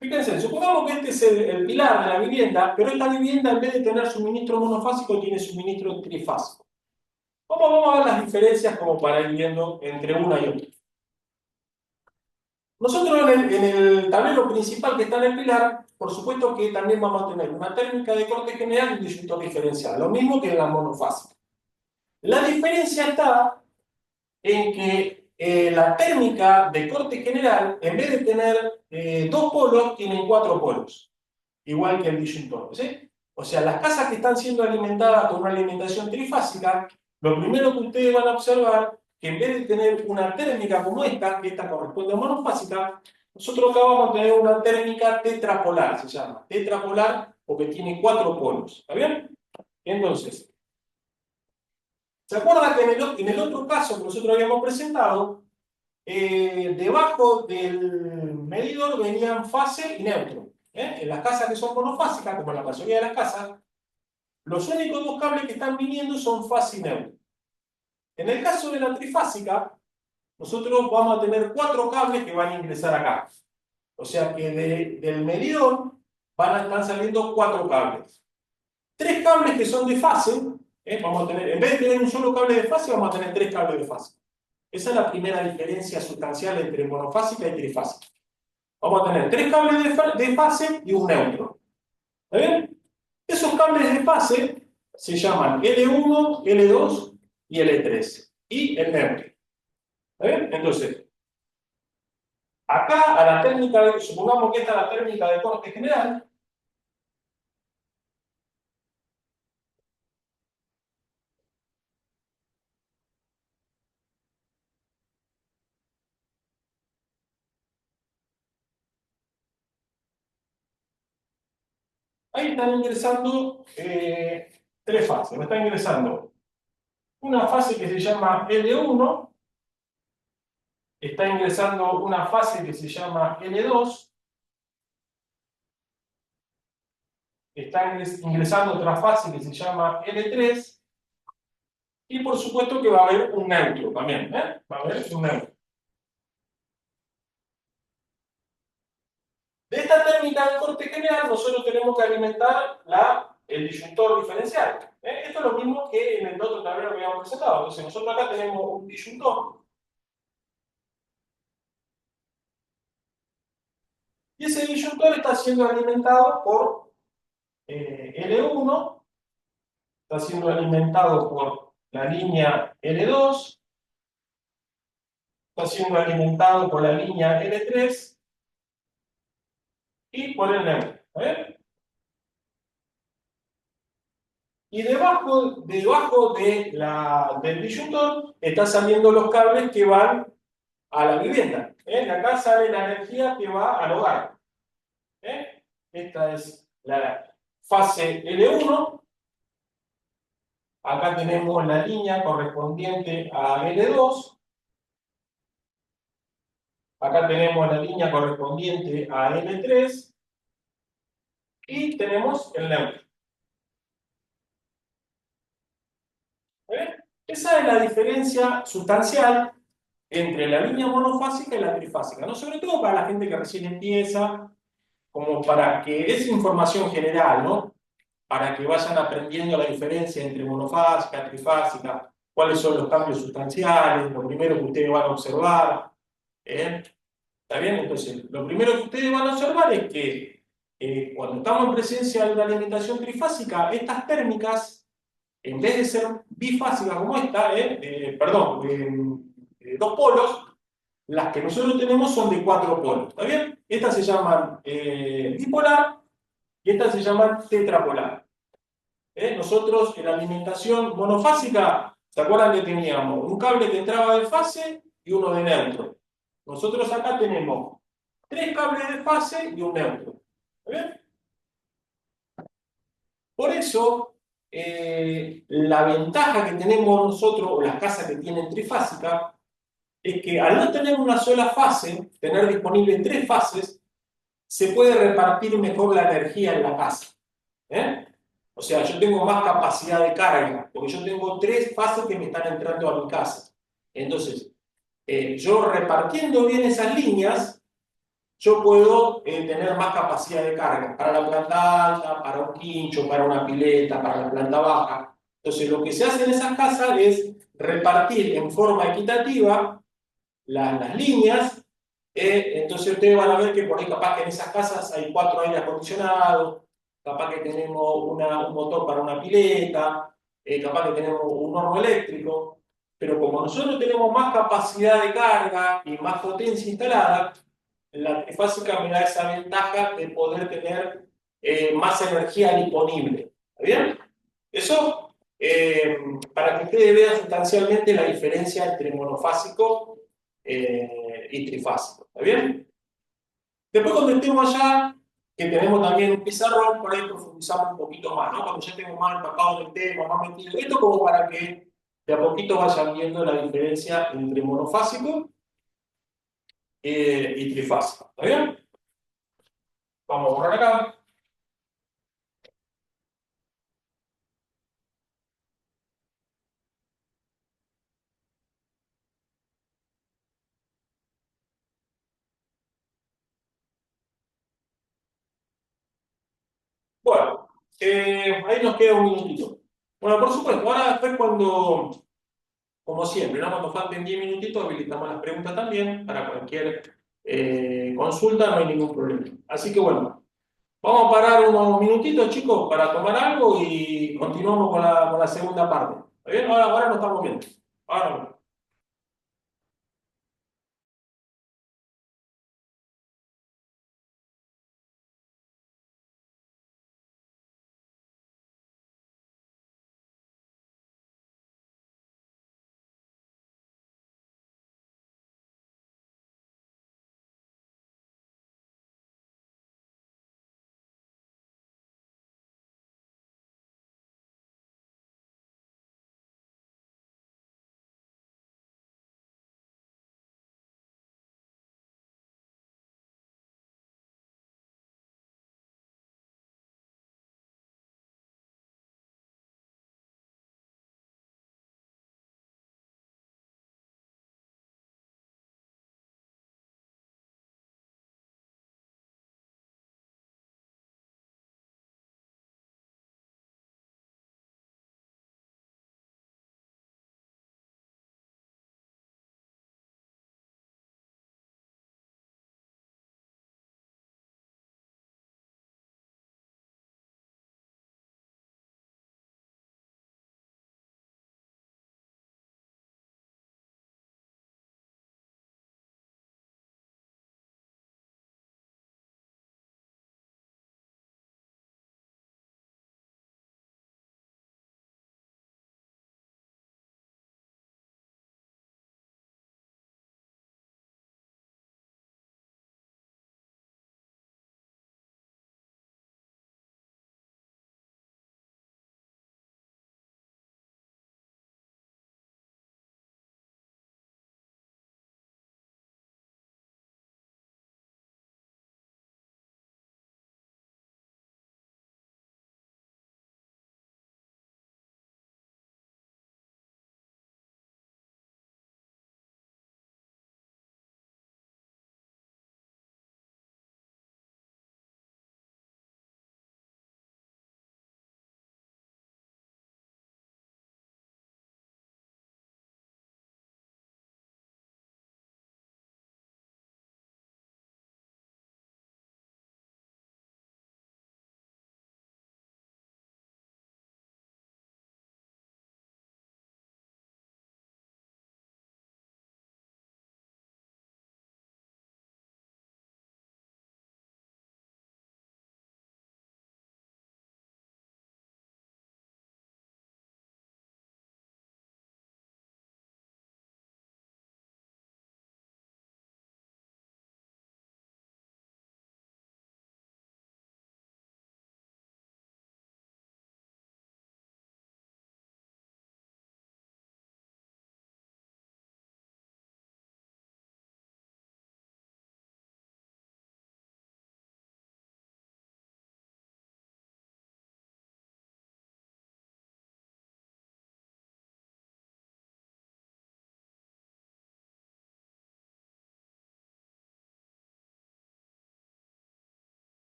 Fíjense, supongamos que este es el pilar de la vivienda, pero esta vivienda en vez de tener suministro monofásico tiene suministro trifásico. Vamos a ver las diferencias como para ir viendo entre una y otra. Nosotros en el tablero principal que está en el pilar, por supuesto que también vamos a tener una térmica de corte general y un disyuntor diferencial, lo mismo que en la monofásica. La diferencia está en que la térmica de corte general, en vez de tener 2 polos, tienen 4 polos, igual que el disyuntor, ¿sí? O sea, las casas que están siendo alimentadas con una alimentación trifásica, lo primero que ustedes van a observar, que en vez de tener una térmica como esta, que esta corresponde a monofásica, nosotros acá vamos a tener una térmica tetrapolar, se llama. Tetrapolar porque tiene 4 polos, ¿está bien? Entonces, ¿se acuerdan que en el otro caso que nosotros habíamos presentado, debajo del medidor venían fase y neutro? En las casas que son monofásicas, como en la mayoría de las casas, los únicos 2 cables que están viniendo son fase y neutro. En el caso de la trifásica, nosotros vamos a tener 4 cables que van a ingresar acá. O sea que del medidor están saliendo 4 cables. 3 cables que son de fase, vamos a tener, en vez de tener un solo cable de fase, vamos a tener 3 cables de fase. Esa es la primera diferencia sustancial entre monofásica y trifásica. Vamos a tener 3 cables de fase y un neutro. ¿Está bien? Esos cables de fase se llaman L1, L2 y L3. Y el neutro. ¿Está bien? Entonces, acá a la técnica, supongamos que esta es la técnica de corte general. Ahí están ingresando tres fases. Me está ingresando una fase que se llama L1, está ingresando una fase que se llama L2, está ingresando otra fase que se llama L3, y por supuesto que va a haber un neutro también, ¿eh? Va a haber un neutro. De esta térmica de corte general, nosotros tenemos que alimentar el disyuntor diferencial. Esto es lo mismo que en el otro tablero que habíamos presentado. Entonces, nosotros acá tenemos un disyuntor. Y ese disyuntor está siendo alimentado por L1, está siendo alimentado por la línea L2, está siendo alimentado por la línea L3 y por el neutro. Y debajo del disyuntor están saliendo los cables que van a la vivienda. De acá sale la energía que va al hogar. Esta es la fase L1. Acá tenemos la línea correspondiente a L2. Acá tenemos la línea correspondiente a L3. Y tenemos el neutro. Esa es la diferencia sustancial entre la línea monofásica y la trifásica, ¿no? Sobre todo para la gente que recién empieza, como para que es información general, ¿no? Para que vayan aprendiendo la diferencia entre monofásica, trifásica, cuáles son los cambios sustanciales, lo primero que ustedes van a observar. ¿Está bien? Entonces, lo primero que ustedes van a observar es que cuando estamos en presencia de una alimentación trifásica, estas térmicas, en vez de ser bifásicas como esta, perdón, dos polos, las que nosotros tenemos son de cuatro polos. ¿Está bien? Estas se llaman bipolar y estas se llaman tetrapolar. Nosotros en la alimentación monofásica, ¿se acuerdan que teníamos un cable que entraba de fase y uno de neutro? Nosotros acá tenemos tres cables de fase y un neutro. ¿Está bien? Por eso, la ventaja que tenemos nosotros, o las casas que tienen trifásica, es que al no tener una sola fase, tener disponible tres fases, se puede repartir mejor la energía en la casa. O sea, yo tengo más capacidad de carga, porque yo tengo tres fases que me están entrando a mi casa. Entonces, yo repartiendo bien esas líneas, yo puedo tener más capacidad de carga para la planta alta, para un quincho, para una pileta, para la planta baja. Entonces, lo que se hace en esas casas es repartir en forma equitativa las líneas. Entonces, ustedes van a ver que por ahí capaz que en esas casas hay cuatro aires acondicionados, capaz que tenemos un motor para una pileta, capaz que tenemos un horno eléctrico, pero como nosotros tenemos más capacidad de carga y más potencia instalada, la trifásica me da esa ventaja de poder tener más energía disponible. ¿Está bien? Eso para que ustedes vean sustancialmente la diferencia entre monofásico y trifásico. ¿Está bien? Después cuando estemos allá, que tenemos también un pizarrón, por ahí profundizamos un poquito más, ¿no? Cuando ya tengo más empapado en el tema, más metido. Esto como para que de a poquito vayan viendo la diferencia entre monofásico y trifásico. ¿Está bien? Vamos a borrar acá. Bueno, ahí nos queda un minutito. Bueno, por supuesto, ahora después cuando, como siempre, ¿no? Cuando falten 10 minutitos, habilitamos las preguntas también para cualquier consulta, no hay ningún problema. Así que bueno, vamos a parar unos minutitos, chicos, para tomar algo y continuamos con la segunda parte. ¿Está bien? Ahora nos estamos viendo. Ahora nos vemos.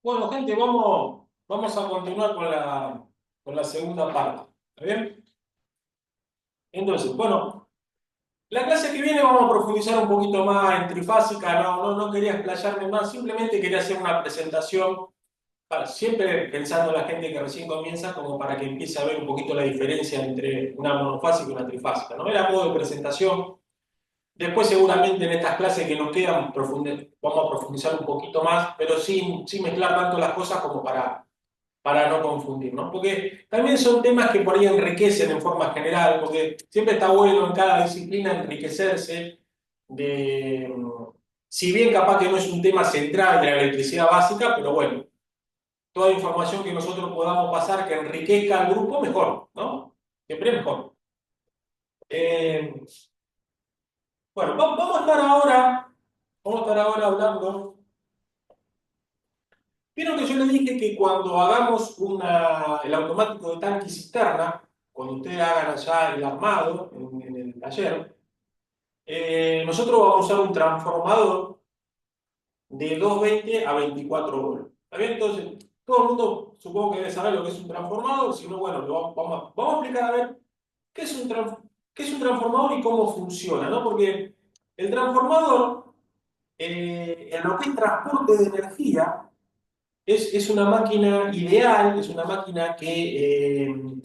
Bueno, gente, vamos a continuar con la segunda parte. ¿Está bien? Entonces, bueno, la clase que viene vamos a profundizar un poquito más en trifásica. No quería explayarme más, simplemente quería hacer una presentación, siempre pensando en la gente que recién comienza, como para que empiece a ver un poquito la diferencia entre una monofásica y una trifásica, ¿no? Era modo de presentación. Después seguramente en estas clases que nos quedan vamos a profundizar un poquito más, pero sin mezclar tanto las cosas como para no confundir, ¿no? Porque también son temas que por ahí enriquecen en forma general, porque siempre está bueno en cada disciplina enriquecerse de, si bien capaz que no es un tema central de la electricidad básica, pero bueno, toda información que nosotros podamos pasar que enriquezca al grupo, mejor, ¿no? Siempre mejor. Eh, bueno, vamos a estar ahora hablando. Vieron que yo les dije que cuando hagamos el automático de tanque y cisterna, cuando ustedes hagan allá el armado en el taller, nosotros vamos a usar un transformador de 220 a 24 volts. ¿Está bien? Entonces, todo el mundo supongo que debe saber lo que es un transformador, si no, bueno, vamos a explicar a ver qué es qué es un transformador y cómo funciona, ¿no? Porque el transformador, en lo que es transporte de energía, es una máquina ideal, es una máquina que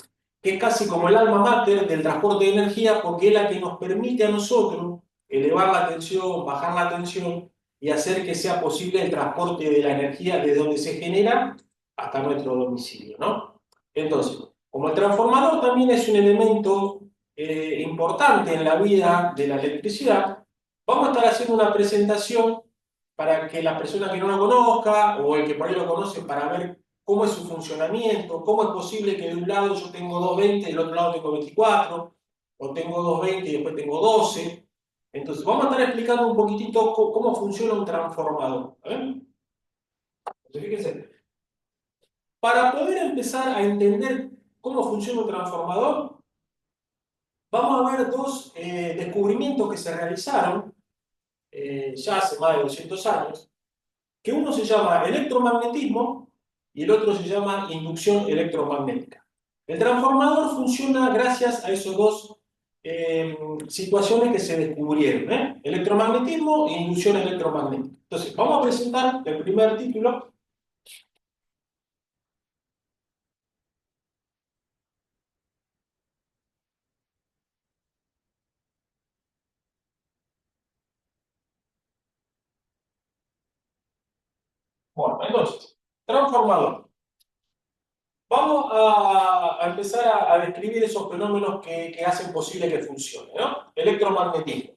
es casi como el alma mater del transporte de energía porque es la que nos permite a nosotros elevar la tensión, bajar la tensión y hacer que sea posible el transporte de la energía desde donde se genera hasta nuestro domicilio, ¿no? Entonces, como el transformador también es un elemento importante en la vida de la electricidad, vamos a estar haciendo una presentación para que la persona que no lo conozca o el que por ahí lo conoce para ver cómo es su funcionamiento, cómo es posible que de un lado yo tengo 220 y del otro lado tengo 24, o tengo 220 y después tengo 12. Entonces, vamos a estar explicando un poquitito cómo funciona un transformador. ¿Eh? Entonces, fíjense, para poder empezar a entender cómo funciona un transformador, vamos a ver dos descubrimientos que se realizaron ya hace más de 200 años, que uno se llama electromagnetismo y el otro se llama inducción electromagnética. El transformador funciona gracias a esos dos situaciones que se descubrieron, ¿eh? Electromagnetismo e inducción electromagnética. Entonces, vamos a presentar el primer título. Bueno, entonces, transformador. Vamos a empezar a describir esos fenómenos que hacen posible que funcione, ¿no? Electromagnetismo.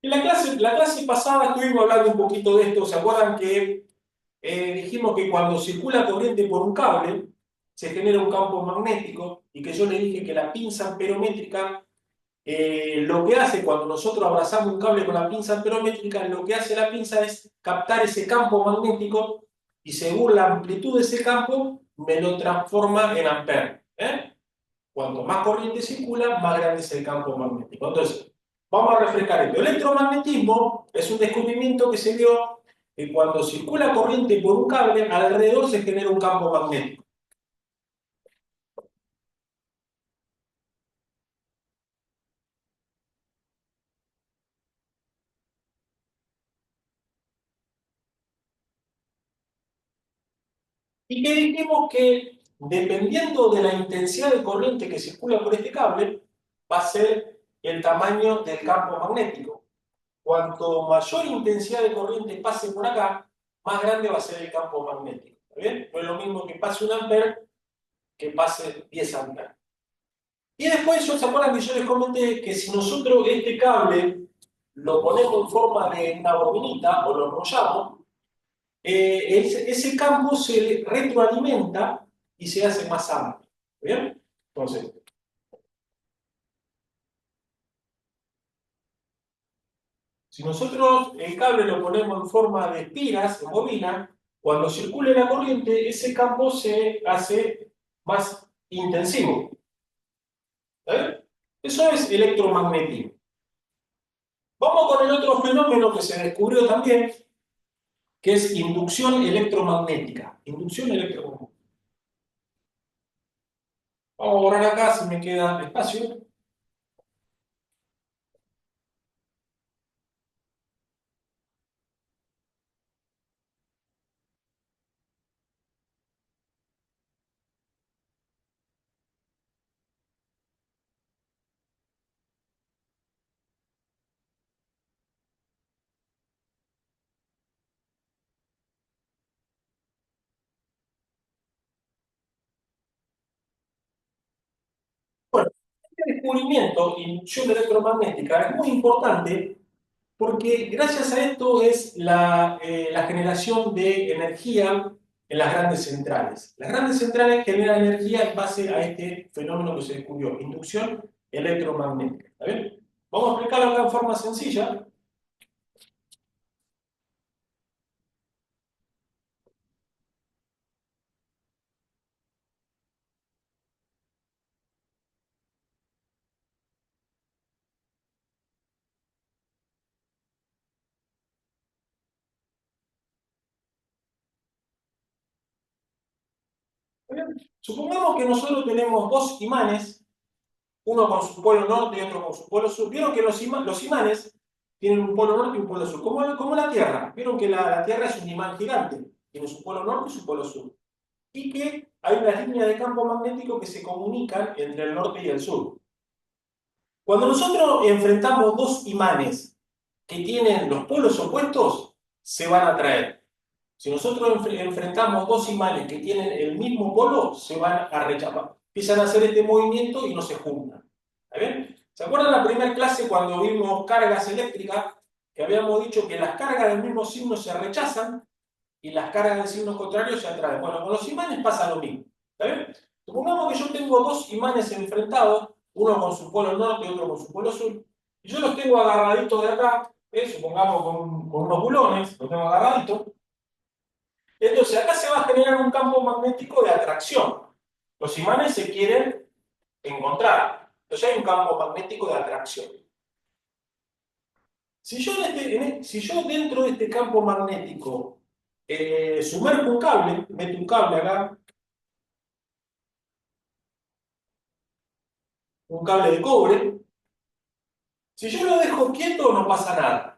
En la clase pasada estuvimos hablando un poquito de esto. ¿Se acuerdan que dijimos que cuando circula corriente por un cable se genera un campo magnético y que yo le dije que la pinza amperométrica lo que hace cuando nosotros abrazamos un cable con la pinza amperométrica, lo que hace la pinza es captar ese campo magnético y según la amplitud de ese campo me lo transforma en amperes. ¿Eh? Cuanto más corriente circula, más grande es el campo magnético. Entonces, vamos a refrescar esto. El electromagnetismo es un descubrimiento que se dio que cuando circula corriente por un cable, alrededor se genera un campo magnético. Y que dijimos que dependiendo de la intensidad de corriente que circula por este cable, va a ser el tamaño del campo magnético. Cuanto mayor intensidad de corriente pase por acá, más grande va a ser el campo magnético. ¿Está bien? No es lo mismo que pase un ampere que pase 10 amperes. Y después, ¿se acuerdan que yo les comenté que si nosotros este cable lo ponemos en forma de una bobinita o lo enrollamos, ese campo se retroalimenta y se hace más amplio? ¿Bien? Entonces, si nosotros el cable lo ponemos en forma de espiras, en bobina, cuando circule la corriente, ese campo se hace más intensivo. ¿Eh? Eso es electromagnetismo. Vamos con el otro fenómeno que se descubrió también, que es inducción electromagnética. Inducción electromagnética. Vamos a borrar acá si me queda espacio. Bueno, este descubrimiento, inducción electromagnética, es muy importante porque gracias a esto es la generación de energía en las grandes centrales. Las grandes centrales generan energía en base a este fenómeno que se descubrió, inducción electromagnética. ¿Está bien? Vamos a explicarlo acá en forma sencilla. ¿Está bien? Supongamos que nosotros tenemos dos imanes, uno con su polo norte y otro con su polo sur. Vieron que los imanes tienen un polo norte y un polo sur, como la Tierra. Vieron que la Tierra es un imán gigante, tiene su polo norte y su polo sur. Y que hay unas líneas de campo magnético que se comunican entre el norte y el sur. Cuando nosotros enfrentamos dos imanes que tienen los polos opuestos, se van a atraer. Si nosotros enfrentamos dos imanes que tienen el mismo polo, se van a rechazar. Empiezan a hacer este movimiento y no se juntan. ¿Está bien? ¿Se acuerdan la primera clase cuando vimos cargas eléctricas? Que habíamos dicho que las cargas del mismo signo se rechazan y las cargas del signo contrario se atraen. Bueno, con los imanes pasa lo mismo. ¿Está bien? Supongamos que yo tengo dos imanes enfrentados, uno con su polo norte y otro con su polo sur, y yo los tengo agarraditos de acá, supongamos con unos bulones, los tengo agarraditos. Entonces acá se va a generar un campo magnético de atracción. Los imanes se quieren encontrar. Entonces hay un campo magnético de atracción. Si yo dentro de este campo magnético sumerjo un cable, meto un cable acá, un cable de cobre, si yo lo dejo quieto no pasa nada.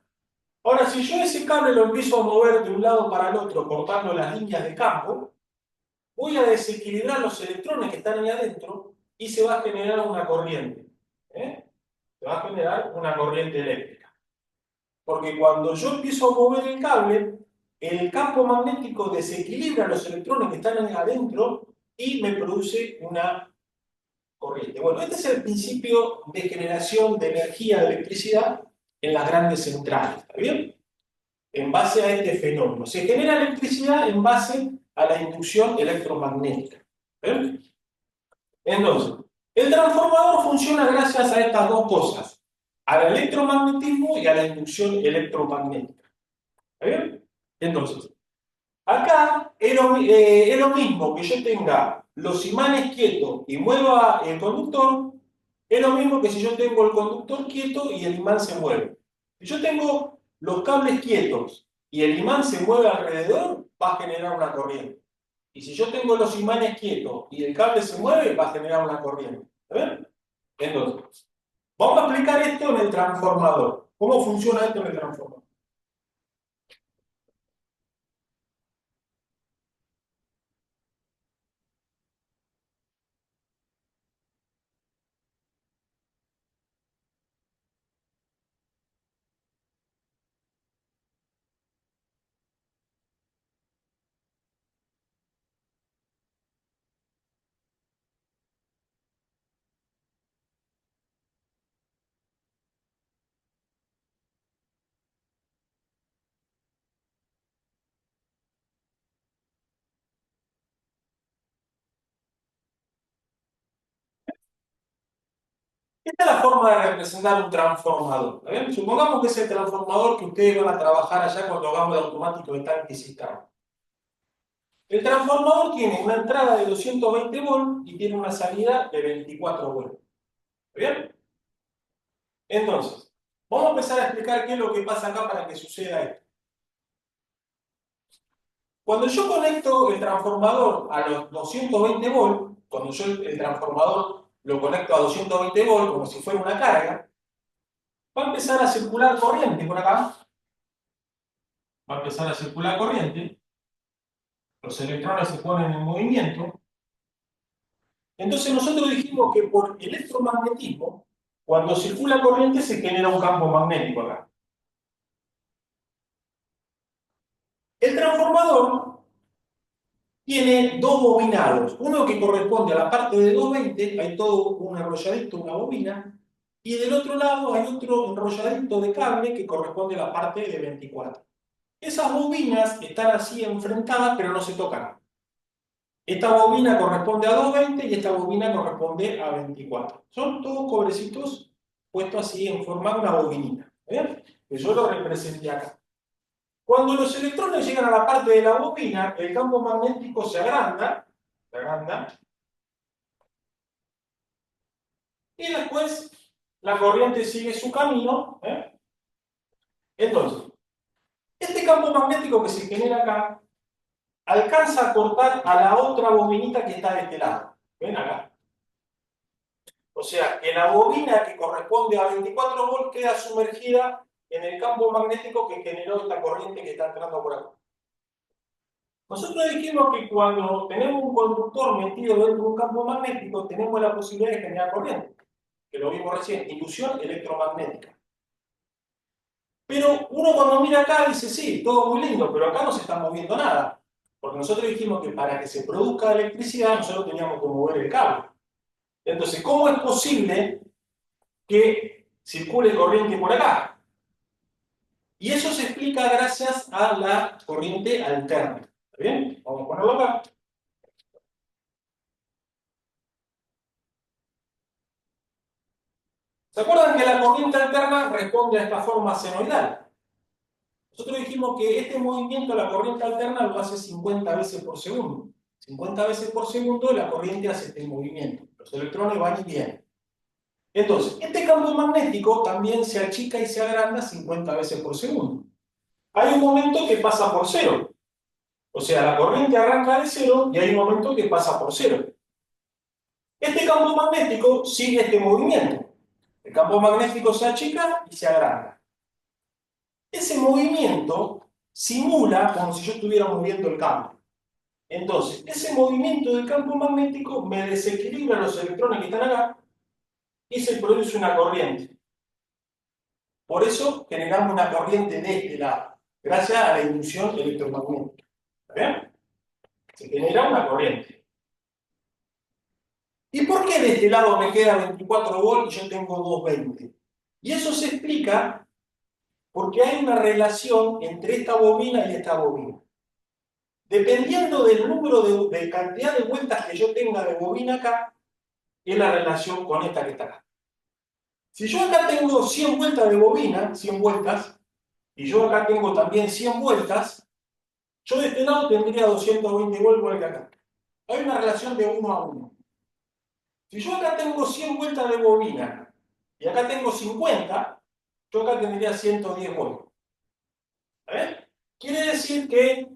Ahora, si yo ese cable lo empiezo a mover de un lado para el otro, cortando las líneas de campo, voy a desequilibrar los electrones que están ahí adentro y se va a generar una corriente. ¿Eh? Se va a generar una corriente eléctrica. Porque cuando yo empiezo a mover el cable, el campo magnético desequilibra los electrones que están ahí adentro y me produce una corriente. Bueno, este es el principio de generación de energía de electricidad en las grandes centrales, ¿está bien? En base a este fenómeno. Se genera electricidad en base a la inducción electromagnética. ¿Ven? Entonces, el transformador funciona gracias a estas dos cosas, al electromagnetismo y a la inducción electromagnética. ¿Está bien? Entonces, acá es lo mismo que yo tenga los imanes quietos y mueva el conductor, es lo mismo que si yo tengo el conductor quieto y el imán se mueve. Si yo tengo los cables quietos y el imán se mueve alrededor, va a generar una corriente. Y si yo tengo los imanes quietos y el cable se mueve, va a generar una corriente. ¿Está bien? Entonces, vamos a aplicar esto en el transformador. ¿Cómo funciona esto en el transformador? Esta es la forma de representar un transformador. ¿Está bien? Supongamos que es el transformador que ustedes van a trabajar allá cuando hagamos el automático de tanque y sistema. El transformador tiene una entrada de 220 volts y tiene una salida de 24 volts. ¿Bien? Entonces, vamos a empezar a explicar qué es lo que pasa acá para que suceda esto. Cuando yo conecto el transformador a los 220 volts, cuando yo el transformador lo conecto a 220 volts como si fuera una carga, va a empezar a circular corriente por acá. Va a empezar a circular corriente. Los electrones se ponen en movimiento. Entonces nosotros dijimos que por electromagnetismo, cuando circula corriente se genera un campo magnético acá. El transformador tiene dos bobinados, uno que corresponde a la parte de 220, hay todo un enrolladito, una bobina, y del otro lado hay otro enrolladito de cable que corresponde a la parte de 24. Esas bobinas están así enfrentadas, pero no se tocan. Esta bobina corresponde a 220 y esta bobina corresponde a 24. Son todos cobrecitos puestos así en forma de una bobinita. ¿Ven? Que yo lo representé acá. Cuando los electrones llegan a la parte de la bobina, el campo magnético se agranda, y después la corriente sigue su camino. Entonces, este campo magnético que se genera acá alcanza a cortar a la otra bobinita que está de este lado. ¿Ven acá? O sea, que la bobina que corresponde a 24 volts queda sumergida en el campo magnético que generó esta corriente que está entrando por acá. Nosotros dijimos que cuando tenemos un conductor metido dentro de un campo magnético, tenemos la posibilidad de generar corriente, que lo vimos recién, inducción electromagnética. Pero uno cuando mira acá dice, sí, todo muy lindo, pero acá no se está moviendo nada. Porque nosotros dijimos que para que se produzca electricidad, nosotros teníamos que mover el cable. Entonces, ¿cómo es posible que circule corriente por acá? Y eso se explica gracias a la corriente alterna. ¿Está bien? Vamos a ponerlo acá. ¿Se acuerdan que la corriente alterna responde a esta forma senoidal? Nosotros dijimos que este movimiento, la corriente alterna, lo hace 50 veces por segundo. 50 veces por segundo la corriente hace este movimiento. Los electrones van y vienen. Entonces, este campo magnético también se achica y se agranda 50 veces por segundo. Hay un momento que pasa por cero. O sea, la corriente arranca de cero y hay un momento que pasa por cero. Este campo magnético sigue este movimiento. El campo magnético se achica y se agranda. Ese movimiento simula como si yo estuviera moviendo el campo. Entonces, ese movimiento del campo magnético me desequilibra los electrones que están acá y se produce una corriente. Por eso generamos una corriente de este lado, gracias a la inducción electromagnética. ¿Está bien? Se genera una corriente. ¿Y por qué de este lado me queda 24 volts y yo tengo 220? Y eso se explica porque hay una relación entre esta bobina y esta bobina. Dependiendo del número de cantidad de vueltas que yo tenga de bobina acá, es la relación con esta que está acá. Si yo acá tengo 100 vueltas de bobina, 100 vueltas, y yo acá tengo también 100 vueltas, yo de este lado tendría 220 volts igual que acá. Hay una relación de 1 a 1. Si yo acá tengo 100 vueltas de bobina y acá tengo 50, yo acá tendría 110 volts. Quiere decir que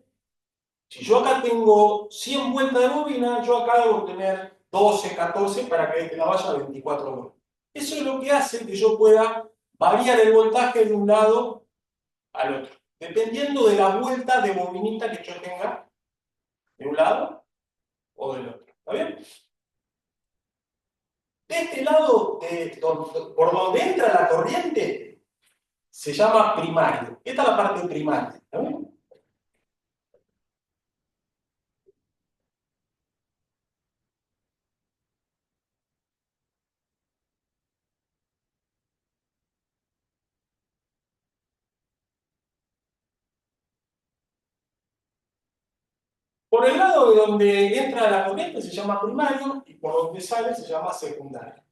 si yo acá tengo 100 vueltas de bobina, yo acá debo tener 12, 14 para que este la vaya a 24 volts. Eso es lo que hace que yo pueda variar el voltaje de un lado al otro, dependiendo de la vuelta de bobinita que yo tenga de un lado o del otro. ¿Está bien? De este lado, por donde entra la corriente, se llama primario. Esta es la parte primaria. ¿Está bien? Por el lado de donde entra la corriente se llama primario y por donde sale se llama secundario.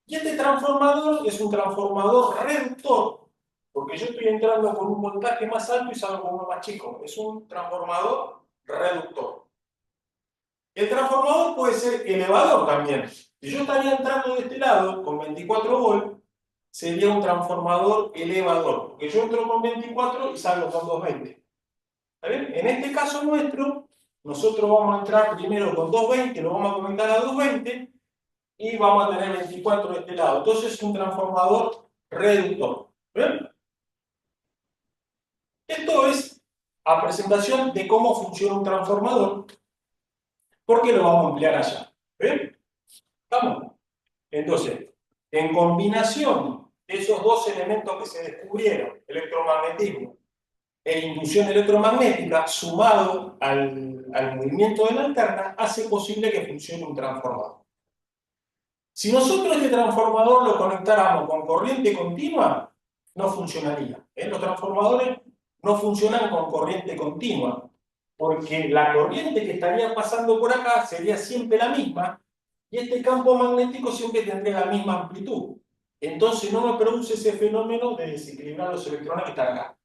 Y este transformador es un transformador reductor, porque yo estoy entrando con un voltaje más alto y salgo con uno más chico. Es un transformador reductor. El transformador puede ser elevador también. Si yo estaría entrando de este lado con 24 volts, sería un transformador elevador, porque yo entro con 24 y salgo con 220. ¿Está bien? En este caso nuestro, nosotros vamos a entrar primero con 220, lo vamos a conectar a 220 y vamos a tener 24 de este lado. Entonces es un transformador reductor. ¿Bien? Esto es a presentación de cómo funciona un transformador, porque lo vamos a emplear allá. ¿Bien? ¿Estamos? Entonces, en combinación de esos dos elementos que se descubrieron, electromagnetismo e inducción electromagnética, sumado al movimiento de la alterna, hace posible que funcione un transformador. Si nosotros este transformador lo conectáramos con corriente continua, no funcionaría. Los transformadores no funcionan con corriente continua, porque la corriente que estaría pasando por acá sería siempre la misma, y este campo magnético siempre tendría la misma amplitud. Entonces no me produce ese fenómeno de desequilibrar los electrones que están acá.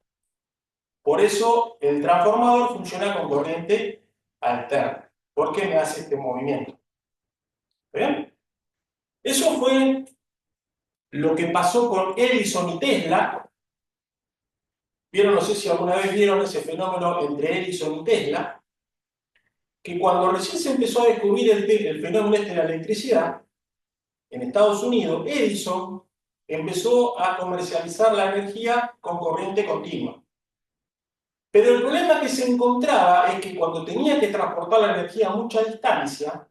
Por eso el transformador funciona con corriente alterna, porque me hace este movimiento. ¿Ven? Eso fue lo que pasó con Edison y Tesla. Vieron, no sé si alguna vez vieron ese fenómeno entre Edison y Tesla, que cuando recién se empezó a descubrir el fenómeno este de la electricidad, en Estados Unidos, Edison empezó a comercializar la energía con corriente continua. Pero el problema que se encontraba es que cuando tenía que transportar la energía a mucha distancia,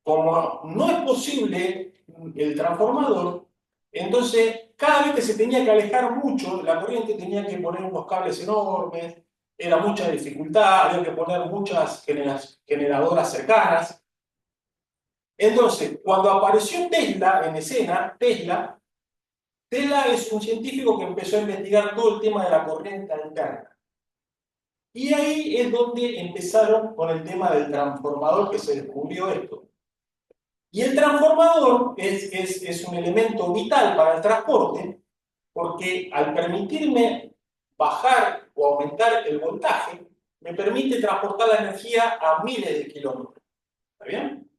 como no es posible el transformador, entonces cada vez que se tenía que alejar mucho, la corriente tenía que poner unos cables enormes, era mucha dificultad, había que poner muchas generadoras cercanas. Entonces, cuando apareció Tesla en escena, Tesla es un científico que empezó a investigar todo el tema de la corriente alterna. Y ahí es donde empezaron con el tema del transformador, que se descubrió esto. Y el transformador es un elemento vital para el transporte, porque al permitirme bajar o aumentar el voltaje, me permite transportar la energía a miles de kilómetros. ¿Está bien?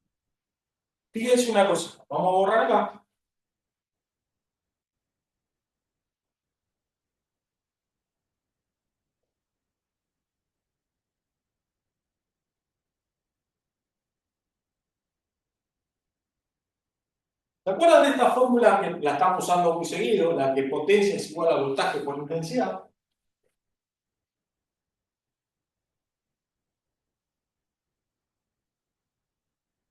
Fíjense una cosa, vamos a borrar acá. ¿Se acuerdan de esta fórmula que la estamos usando muy seguido? La que potencia es igual a voltaje por intensidad.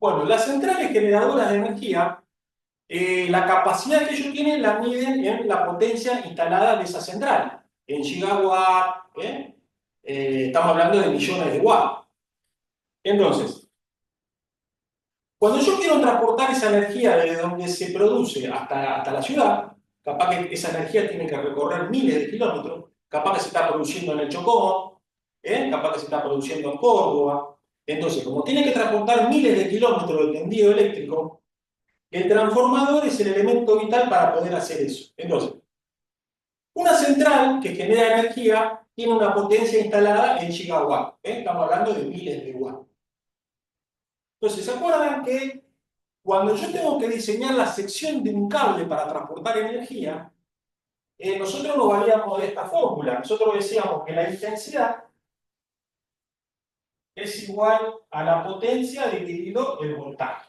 Bueno, las centrales generadoras de energía, la capacidad que ellos tienen la miden en la potencia instalada de esa central, en gigawatt, estamos hablando de millones de watts. Entonces, cuando yo quiero transportar esa energía desde donde se produce hasta la ciudad, capaz que esa energía tiene que recorrer miles de kilómetros, capaz que se está produciendo en el Chocó, capaz que se está produciendo en Córdoba. Entonces, como tiene que transportar miles de kilómetros de tendido eléctrico, el transformador es el elemento vital para poder hacer eso. Entonces, una central que genera energía tiene una potencia instalada en gigawatt. Estamos hablando de miles de watts. Entonces, ¿se acuerdan que cuando yo tengo que diseñar la sección de un cable para transportar energía, nosotros nos valíamos de esta fórmula? Nosotros decíamos que la intensidad es igual a la potencia dividido el voltaje.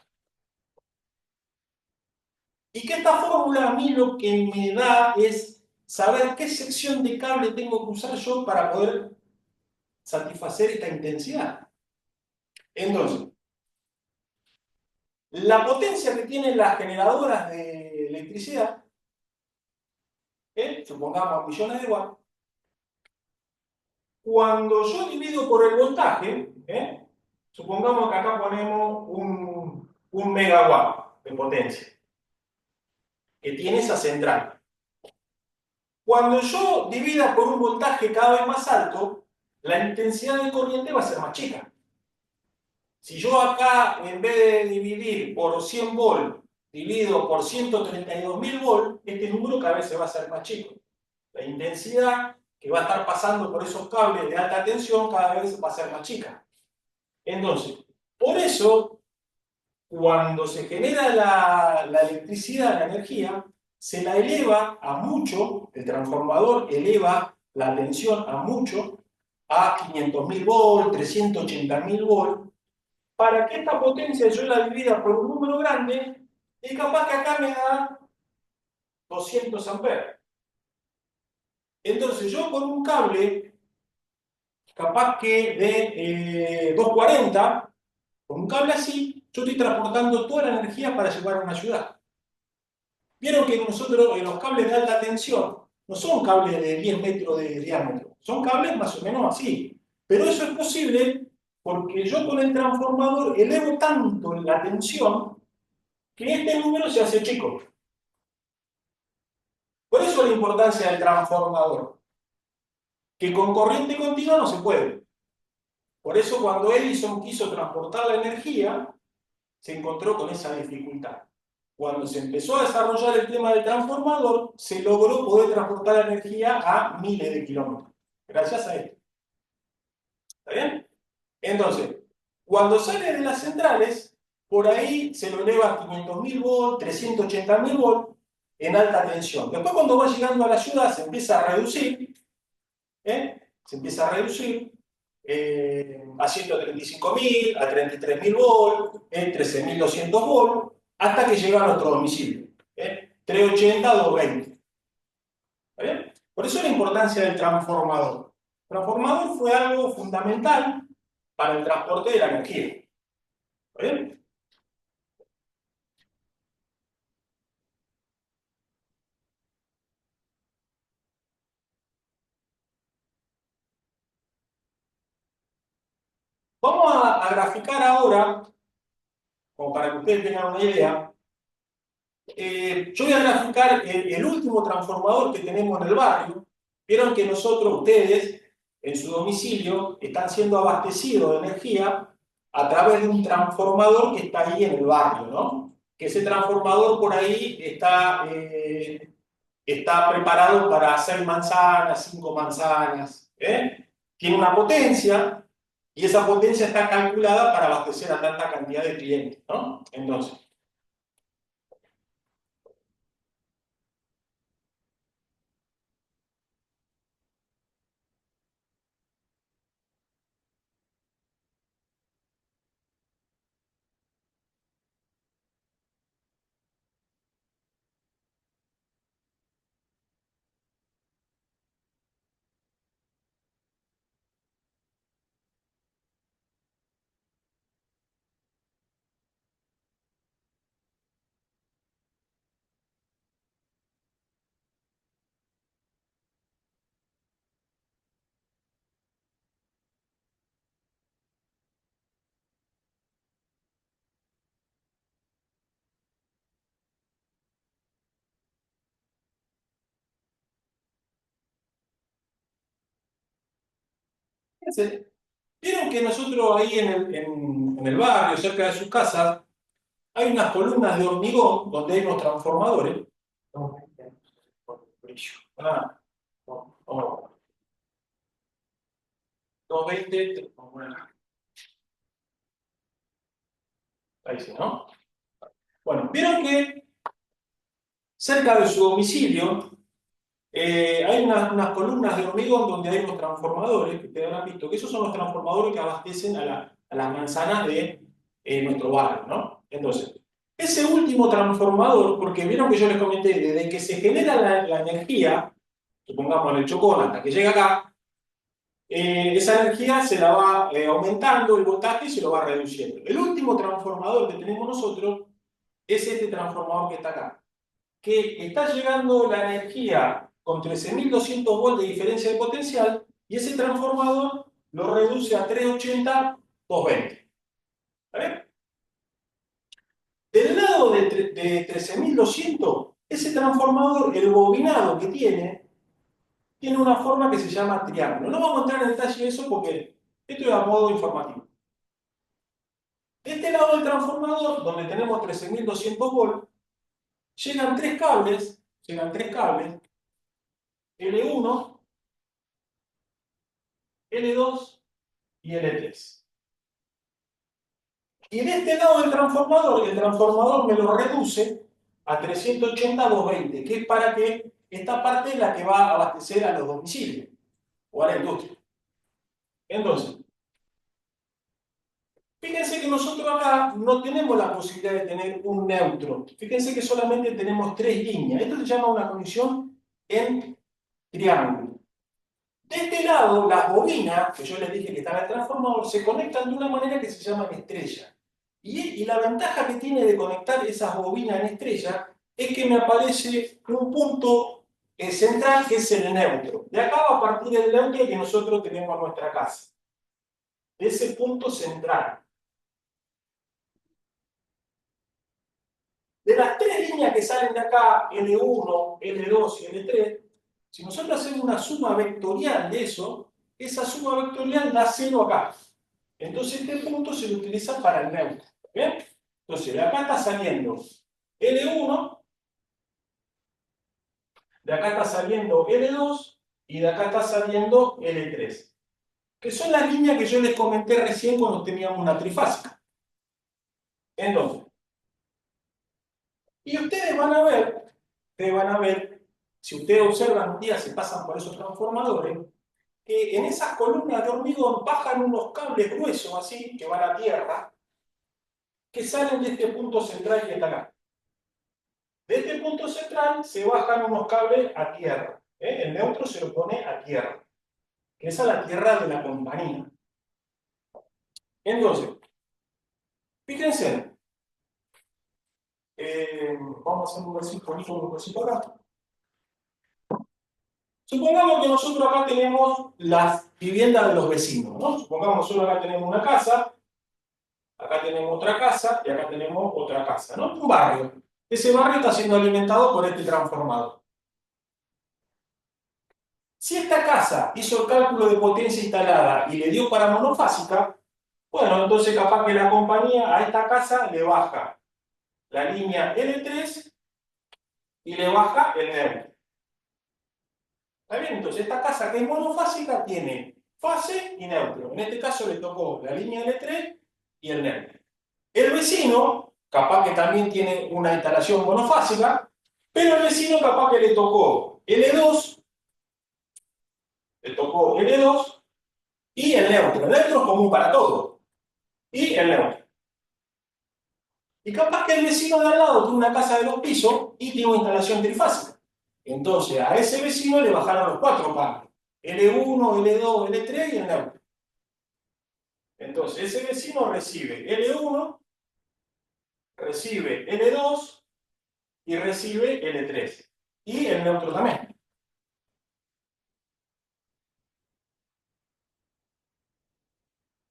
Y que esta fórmula a mí lo que me da es saber qué sección de cable tengo que usar yo para poder satisfacer esta intensidad. Entonces, la potencia que tienen las generadoras de electricidad, supongamos millones de watts, cuando yo divido por el voltaje, supongamos que acá ponemos un megawatt de potencia, que tiene esa central. Cuando yo divida por un voltaje cada vez más alto, la intensidad de corriente va a ser más chica. Si yo acá, en vez de dividir por 100 volts, divido por 132.000 volts, este número cada vez se va a hacer más chico. La intensidad que va a estar pasando por esos cables de alta tensión cada vez va a ser más chica. Entonces, por eso, cuando se genera la electricidad, la energía, se la eleva a mucho, el transformador eleva la tensión a mucho, a 500.000 volts, 380.000 volts, para que esta potencia yo la divida por un número grande, y capaz que acá me da 200 amperes. Entonces yo con un cable, capaz que de 240, con un cable así, yo estoy transportando toda la energía para llevar a una ciudad. Vieron que nosotros, los cables de alta tensión, no son cables de 10 metros de diámetro, son cables más o menos así. Pero eso es posible porque yo con el transformador elevo tanto la tensión que este número se hace chico. Por eso la importancia del transformador, que con corriente continua no se puede. Por eso cuando Edison quiso transportar la energía, se encontró con esa dificultad. Cuando se empezó a desarrollar el tema del transformador, se logró poder transportar la energía a miles de kilómetros. Gracias a esto. ¿Está bien? Entonces, cuando sale de las centrales, por ahí se lo eleva a 500.000 volts, 380.000 volts en alta tensión. Después cuando va llegando a la ciudad se empieza a reducir, se empieza a reducir a 135.000, a 33.000 volts, 13.200 volts, hasta que llega a nuestro domicilio. 380, 220. ¿Está bien? Por eso la importancia del transformador. El transformador fue algo fundamental para el transporte de la energía. ¿Está bien? Vamos a graficar ahora, como para que ustedes tengan una idea. Yo voy a graficar el último transformador que tenemos en el barrio. Vieron que nosotros, ustedes, en su domicilio, están siendo abastecidos de energía a través de un transformador que está ahí en el barrio, ¿no? Que ese transformador por ahí está preparado para hacer manzanas, 5 manzanas, ¿eh? Tiene una potencia y esa potencia está calculada para abastecer a tanta cantidad de clientes, ¿no? Entonces, fíjense, vieron que nosotros ahí en el barrio, cerca de sus casas, hay unas columnas de hormigón donde hay unos transformadores. Ah, oh, 220, ahí sí, ¿no? Bueno, vieron que cerca de su domicilio hay unas columnas de hormigón donde hay unos transformadores, que ustedes han visto, que esos son los transformadores que abastecen a las manzanas de nuestro barrio, ¿no? Entonces, ese último transformador, porque vieron que yo les comenté, desde que se genera la energía, supongamos en el Chocón hasta que llega acá, esa energía se la va aumentando el voltaje y se lo va reduciendo. El último transformador que tenemos nosotros es este transformador que está acá, que está llegando la energía con 13.200 volts de diferencia de potencial y ese transformador lo reduce a 380, 220. ¿Vale? Del lado de 13.200, ese transformador, el bobinado que tiene una forma que se llama triángulo. No vamos a entrar en detalle de eso porque esto es a modo informativo. De este lado del transformador, donde tenemos 13.200 volts, llegan tres cables L1, L2 y L3. Y de este lado del transformador, el transformador me lo reduce a 380 220, que es para que esta parte es la que va a abastecer a los domicilios o a la industria. Entonces, fíjense que nosotros acá no tenemos la posibilidad de tener un neutro. Fíjense que solamente tenemos tres líneas. Esto se llama una conexión en triángulo. De este lado, las bobinas, que yo les dije que están en el transformador, se conectan de una manera que se llama estrella. Y la ventaja que tiene de conectar esas bobinas en estrella es que me aparece un punto central que es el neutro. De acá va a partir el neutro que nosotros tenemos en nuestra casa. De ese punto central. De las tres líneas que salen de acá, L1, L2 y L3, si nosotros hacemos una suma vectorial de eso, esa suma vectorial da 0 acá. Entonces este punto se lo utiliza para el neutro. ¿Bien? Entonces de acá está saliendo L1, de acá está saliendo L2 y de acá está saliendo L3. Que son las líneas que yo les comenté recién cuando teníamos una trifásica. Entonces, y ustedes van a ver, si ustedes observan un día, se pasan por esos transformadores, que en esas columnas de hormigón bajan unos cables gruesos así, que van a tierra, que salen de este punto central que está acá. De este punto central se bajan unos cables a tierra. El neutro se lo pone a tierra, que es a la tierra de la compañía. Entonces, fíjense, vamos a hacer un versito acá. Supongamos que nosotros acá tenemos las viviendas de los vecinos, ¿no? Supongamos que nosotros acá tenemos una casa, acá tenemos otra casa y acá tenemos otra casa, ¿no? Un barrio. Ese barrio está siendo alimentado por este transformador. Si esta casa hizo el cálculo de potencia instalada y le dio para monofásica, bueno, entonces capaz que la compañía a esta casa le baja la línea L3 y le baja el neutro. ¿Está bien? Entonces esta casa que es monofásica tiene fase y neutro. En este caso le tocó la línea L3 y el neutro. El vecino, capaz que también tiene una instalación monofásica, pero el vecino capaz que le tocó L2 y el neutro. El neutro es común para todos. Y el neutro. Y capaz que el vecino de al lado tiene una casa de 2 pisos y tiene una instalación trifásica. Entonces a ese vecino le bajaron los 4 cables. L1, L2, L3 y el neutro. Entonces ese vecino recibe L1, recibe L2 y recibe L3. Y el neutro también.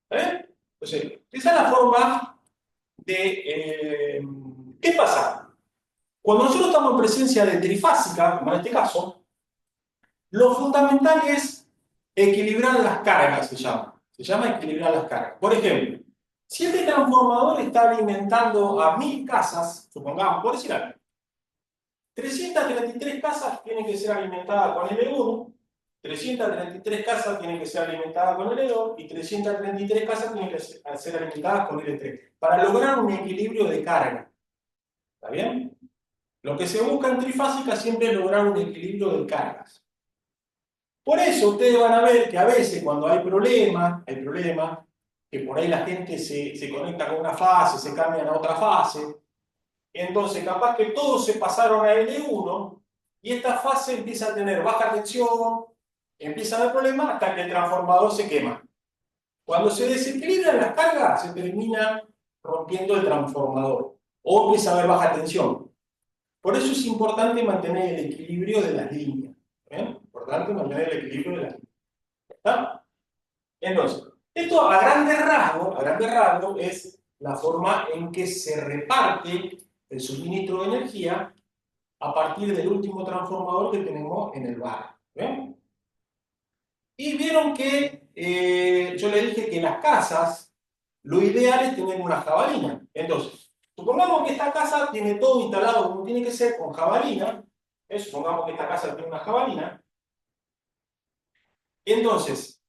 Entonces, esa es la forma de... ¿qué pasa? Cuando nosotros estamos en presencia de trifásica, como en este caso, lo fundamental es equilibrar las cargas, se llama. Se llama equilibrar las cargas. Por ejemplo, si este transformador está alimentando a 1000 casas, supongamos, por decir algo, 333 casas tienen que ser alimentadas con L1, 333 casas tienen que ser alimentadas con L2 y 333 casas tienen que ser alimentadas con L3, para lograr un equilibrio de carga. ¿Está bien? Lo que se busca en trifásica siempre es lograr un equilibrio de cargas. Por eso ustedes van a ver que a veces cuando hay problemas, que por ahí la gente se conecta con una fase, se cambian a otra fase, entonces capaz que todos se pasaron a L1 y esta fase empieza a tener baja tensión, empieza a haber problemas hasta que el transformador se quema. Cuando se desequilibran las cargas, se termina rompiendo el transformador o empieza a haber baja tensión. Por eso es importante mantener el equilibrio de las líneas. Importante mantener el equilibrio de las líneas. ¿Está? Entonces, esto a grandes rasgos es la forma en que se reparte el suministro de energía a partir del último transformador que tenemos en el barrio. ¿Ven? Y vieron que yo les dije que en las casas lo ideal es tener una jabalina. Entonces, supongamos que esta casa tiene todo instalado como tiene que ser con jabalina. Supongamos que esta casa tiene una jabalina. Entonces,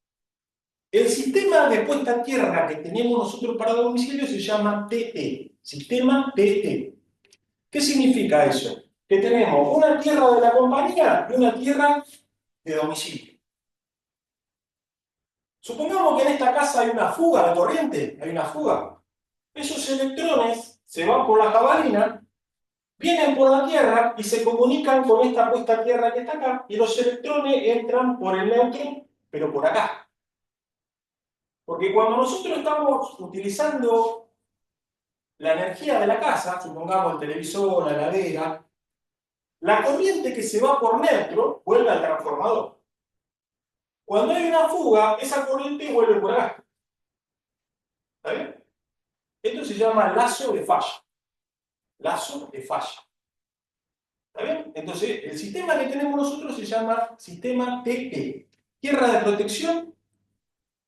El sistema de puesta a tierra que tenemos nosotros para domicilio se llama TT, sistema TT. ¿Qué significa eso? Que tenemos una tierra de la compañía y una tierra de domicilio. Supongamos que en esta casa hay una fuga de corriente, hay una fuga. Esos electrones se van por la jabalina, vienen por la tierra y se comunican con esta puesta a tierra que está acá, y los electrones entran por el neutro, pero por acá. Porque cuando nosotros estamos utilizando la energía de la casa, supongamos el televisor, la heladera, la corriente que se va por neutro vuelve al transformador. Cuando hay una fuga, esa corriente vuelve por acá. ¿Está bien? Esto se llama lazo de falla. Lazo de falla. ¿Está bien? Entonces, el sistema que tenemos nosotros se llama sistema TP. Tierra de protección,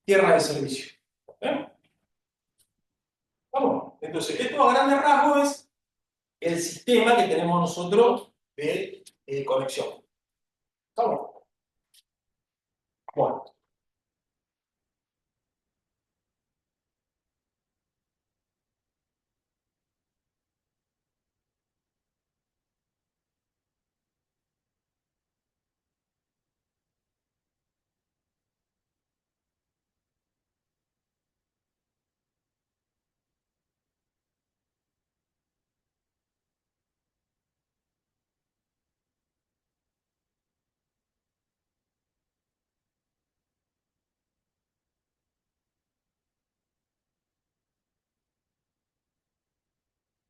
tierra de servicio. ¿Eh? ¿Vamos? Entonces, esto a grandes rasgos es el sistema que tenemos nosotros de conexión. ¿Estamos? Bueno.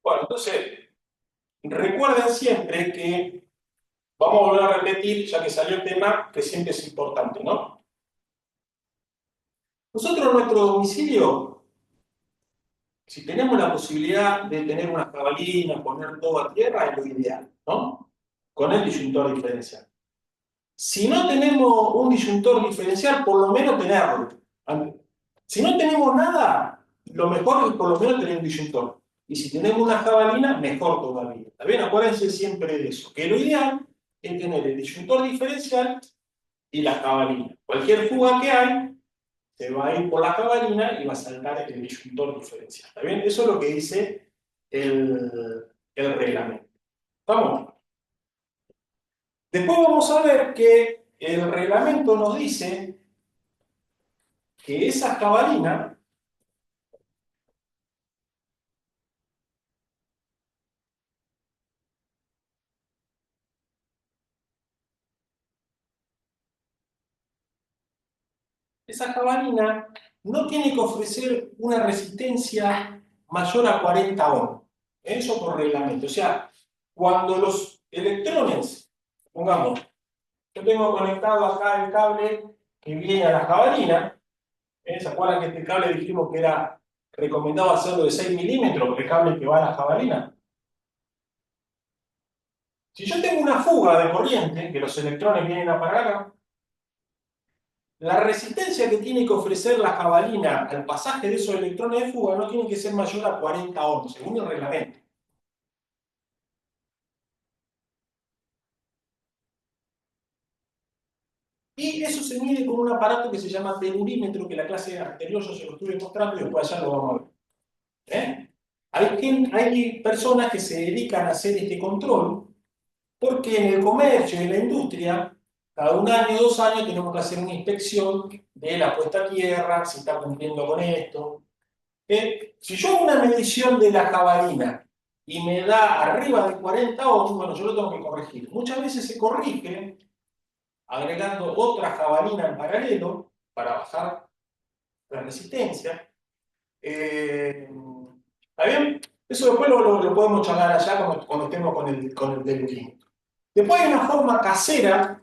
Bueno, entonces, recuerden siempre que vamos a volver a repetir, ya que salió el tema, que siempre es importante, ¿no? Nosotros en nuestro domicilio, si tenemos la posibilidad de tener una jabalina, poner todo a tierra, es lo ideal, ¿no? Con el disyuntor diferencial. Si no tenemos un disyuntor diferencial, por lo menos tenerlo. Si no tenemos nada, lo mejor es por lo menos tener un disyuntor. Y si tenemos una jabalina, mejor todavía. ¿Está bien? Acuérdense siempre de eso. Que lo ideal es tener el disyuntor diferencial y la jabalina. Cualquier fuga que hay, se va a ir por la jabalina y va a saltar el disyuntor diferencial. ¿Está bien? Eso es lo que dice el reglamento. ¿Vamos? Después vamos a ver que el reglamento nos dice que esa jabalina no tiene que ofrecer una resistencia mayor a 40 ohms. Eso por reglamento. O sea, cuando los electrones, pongamos, yo tengo conectado acá el cable que viene a la jabalina. ¿Se acuerdan que este cable dijimos que era recomendado hacerlo de 6 milímetros, el cable que va a la jabalina? Si yo tengo una fuga de corriente, que los electrones vienen a parar acá, la resistencia que tiene que ofrecer la jabalina al pasaje de esos electrones de fuga no tiene que ser mayor a 40 ohms, según el reglamento. Y eso se mide con un aparato que se llama tenurímetro, que en la clase anterior yo se lo estuve mostrando y después allá lo vamos a ver. ¿Eh? Hay personas que se dedican a hacer este control porque en el comercio y en la industria, cada un año, 2 años, tenemos que hacer una inspección de la puesta a tierra, si está cumpliendo con esto. Si yo hago una medición de la jabalina y me da arriba de 40 ohms, bueno, yo lo tengo que corregir. Muchas veces se corrige agregando otra jabalina en paralelo para bajar la resistencia. ¿Está bien? Eso después lo podemos charlar allá cuando estemos con el deducimiento. Después hay una forma casera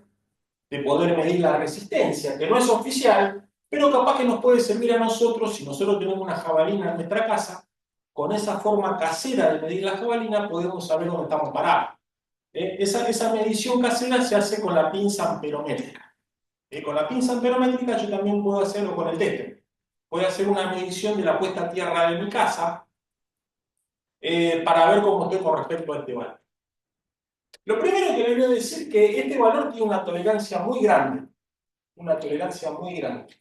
de poder medir la resistencia, que no es oficial, pero capaz que nos puede servir a nosotros, si nosotros tenemos una jabalina en nuestra casa, con esa forma casera de medir la jabalina podemos saber dónde estamos parados. Esa medición casera se hace con la pinza amperométrica. Con la pinza amperométrica yo también puedo hacerlo con el tester. Voy a hacer una medición de la puesta a tierra de mi casa para ver cómo estoy con respecto a este valor. Lo primero que le voy a decir es que este valor tiene una tolerancia muy grande. Una tolerancia muy grande.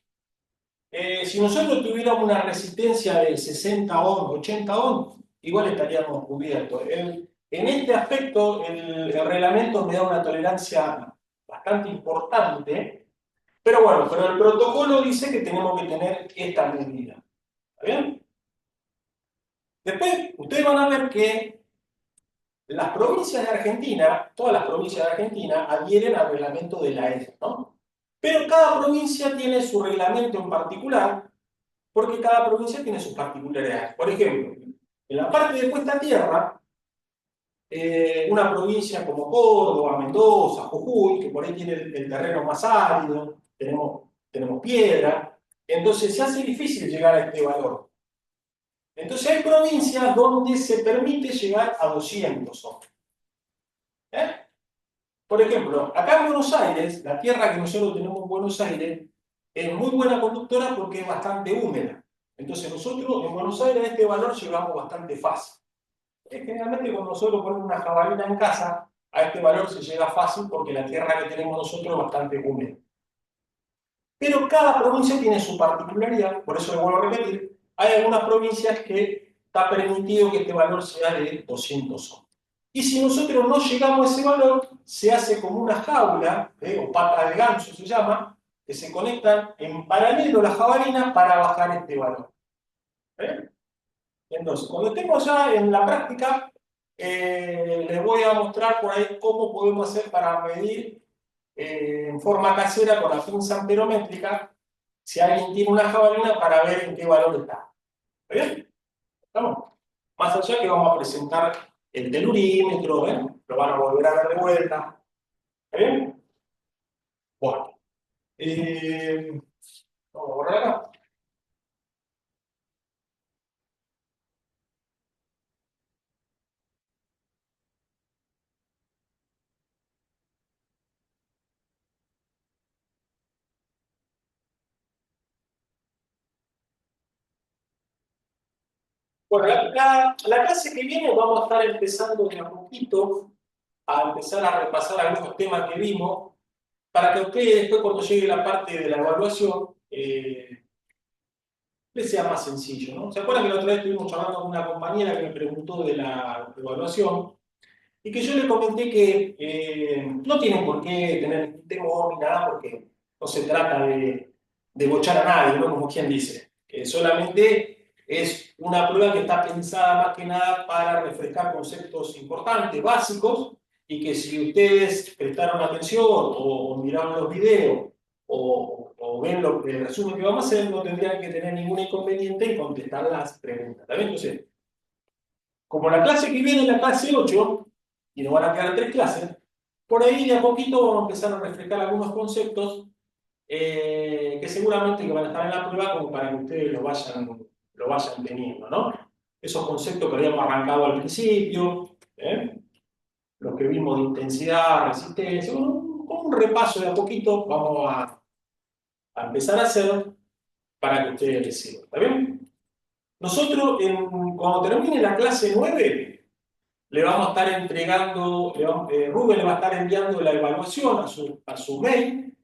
Si nosotros tuviéramos una resistencia de 60 ohm, 80 ohm, igual estaríamos cubiertos. En este aspecto, el reglamento me da una tolerancia bastante importante, pero bueno, pero el protocolo dice que tenemos que tener esta medida. ¿Está bien? Después, ustedes van a ver que las provincias de Argentina, todas las provincias de Argentina adhieren al reglamento de la ESA, ¿no? Pero cada provincia tiene su reglamento en particular, porque cada provincia tiene sus particularidades. Por ejemplo, en la parte de Cuesta Tierra, una provincia como Córdoba, Mendoza, Jujuy, que por ahí tiene el terreno más árido, tenemos piedra, entonces se hace difícil llegar a este valor. Entonces hay provincias donde se permite llegar a 200 ohms. ¿Eh? Por ejemplo, acá en Buenos Aires, la tierra que nosotros tenemos en Buenos Aires es muy buena conductora porque es bastante húmeda. Entonces nosotros en Buenos Aires a este valor llegamos bastante fácil. Generalmente cuando nosotros ponemos una jabalina en casa, a este valor se llega fácil porque la tierra que tenemos nosotros es bastante húmeda. Pero cada provincia tiene su particularidad, por eso le vuelvo a repetir, hay algunas provincias que está permitido que este valor sea de 200 ohms. Y si nosotros no llegamos a ese valor, se hace como una jaula, o pata de ganso se llama, que se conectan en paralelo a la jabalina para bajar este valor. ¿Eh? Entonces, cuando estemos ya en la práctica, les voy a mostrar por ahí cómo podemos hacer para medir en forma casera con la pinza amperométrica si alguien tiene una jabalina para ver en qué valor está. ¿Está bien? ¿Estamos? Más allá que vamos a presentar el telurímetro, ¿eh? Lo van a volver a ver de vuelta. ¿Está bien? Bueno. Vamos a borrar acá. Bueno, la clase que viene vamos a estar empezando de a poquito a empezar a repasar algunos temas que vimos para que a ustedes después cuando llegue la parte de la evaluación les sea más sencillo, ¿no? ¿Se acuerdan que la otra vez estuvimos charlando con una compañera que me preguntó de la evaluación y que yo le comenté que no tienen por qué tener temor ni nada porque no se trata de bochar a nadie, ¿no? Como quien dice. Solamente es una prueba que está pensada más que nada para refrescar conceptos importantes, básicos, y que si ustedes prestaron atención o miraron los videos o ven el resumen que vamos a hacer, no tendrían que tener ningún inconveniente en contestar las preguntas. ¿Está bien? Entonces, como la clase que viene es la clase 8 y nos van a quedar 3 clases, por ahí de a poquito vamos a empezar a refrescar algunos conceptos que seguramente que van a estar en la prueba como para que ustedes lo vayan teniendo, ¿no? Esos conceptos que habíamos arrancado al principio, los que vimos de intensidad, resistencia, con un repaso de a poquito vamos a empezar a hacer para que ustedes les sirva, ¿está bien? Nosotros, cuando termine la clase 9 le vamos a estar entregando, Rubén le va a estar enviando la evaluación a su mail.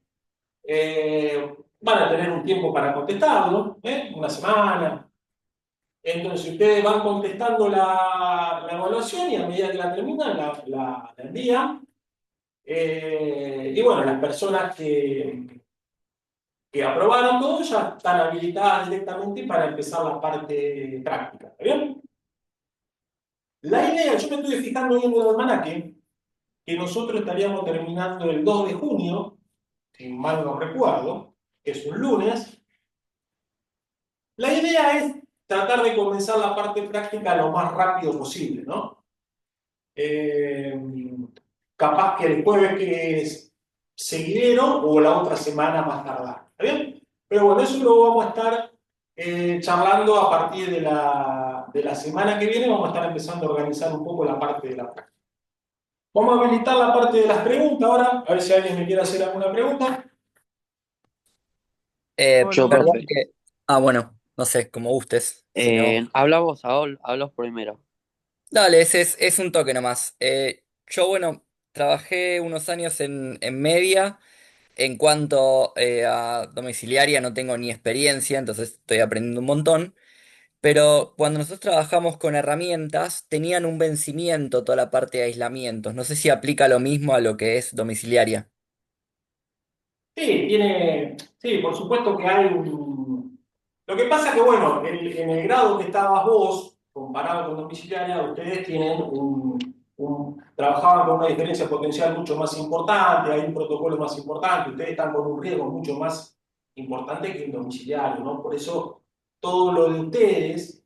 Van a tener un tiempo para contestarlo, una semana. Entonces ustedes van contestando la evaluación y a medida que la terminan la envían. Y bueno, las personas que aprobaron todo ya están habilitadas directamente para empezar la parte práctica. ¿Está bien? La idea, yo me estoy fijando hoy en el almanaque, que nosotros estaríamos terminando el 2 de junio, si mal no recuerdo, que es un lunes. La idea es tratar de comenzar la parte práctica lo más rápido posible, ¿no? Eh, Capaz que el jueves que es seguidero o la otra semana más tardar, ¿está bien? Pero bueno, eso lo vamos a estar charlando a partir de la semana que viene, vamos a estar empezando a organizar un poco la parte de la práctica. Vamos a habilitar la parte de las preguntas ahora, a ver si alguien me quiere hacer alguna pregunta. Yo, Perdón profe. que... Ah, bueno, no sé, como gustes. Si no. Habla vos, Saúl, hablas primero. Dale, ese es un toque nomás. Yo, bueno, trabajé unos años en media. En cuanto a domiciliaria, no tengo ni experiencia, entonces estoy aprendiendo un montón. Pero cuando nosotros trabajamos con herramientas, tenían un vencimiento toda la parte de aislamientos. No sé si aplica lo mismo a lo que es domiciliaria. Sí, por supuesto que hay un... Lo que pasa que, bueno, en el grado que estabas vos, comparado con domiciliaria, ustedes tienen trabajaban con una diferencia potencial mucho más importante, hay un protocolo más importante, ustedes están con un riesgo mucho más importante que el domiciliario, ¿no? Por eso todo lo de ustedes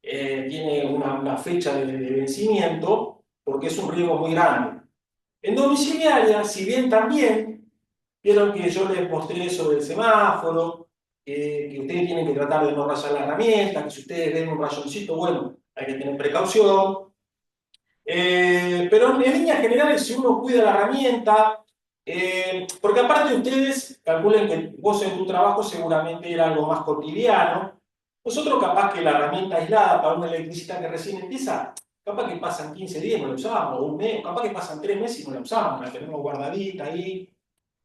tiene una fecha de vencimiento, porque es un riesgo muy grande. En domiciliaria, si bien también, vieron que yo les mostré sobre el semáforo, que ustedes tienen que tratar de no rayar la herramienta, que si ustedes ven un rayoncito, bueno, hay que tener precaución. Pero en líneas generales, si uno cuida la herramienta, porque aparte ustedes calculen que vos en tu trabajo seguramente era algo más cotidiano, nosotros capaz que la herramienta aislada para un electricista que recién empieza, capaz que pasan 15 días y no la usamos, o un mes, capaz que pasan 3 meses y no la usamos, la tenemos guardadita ahí.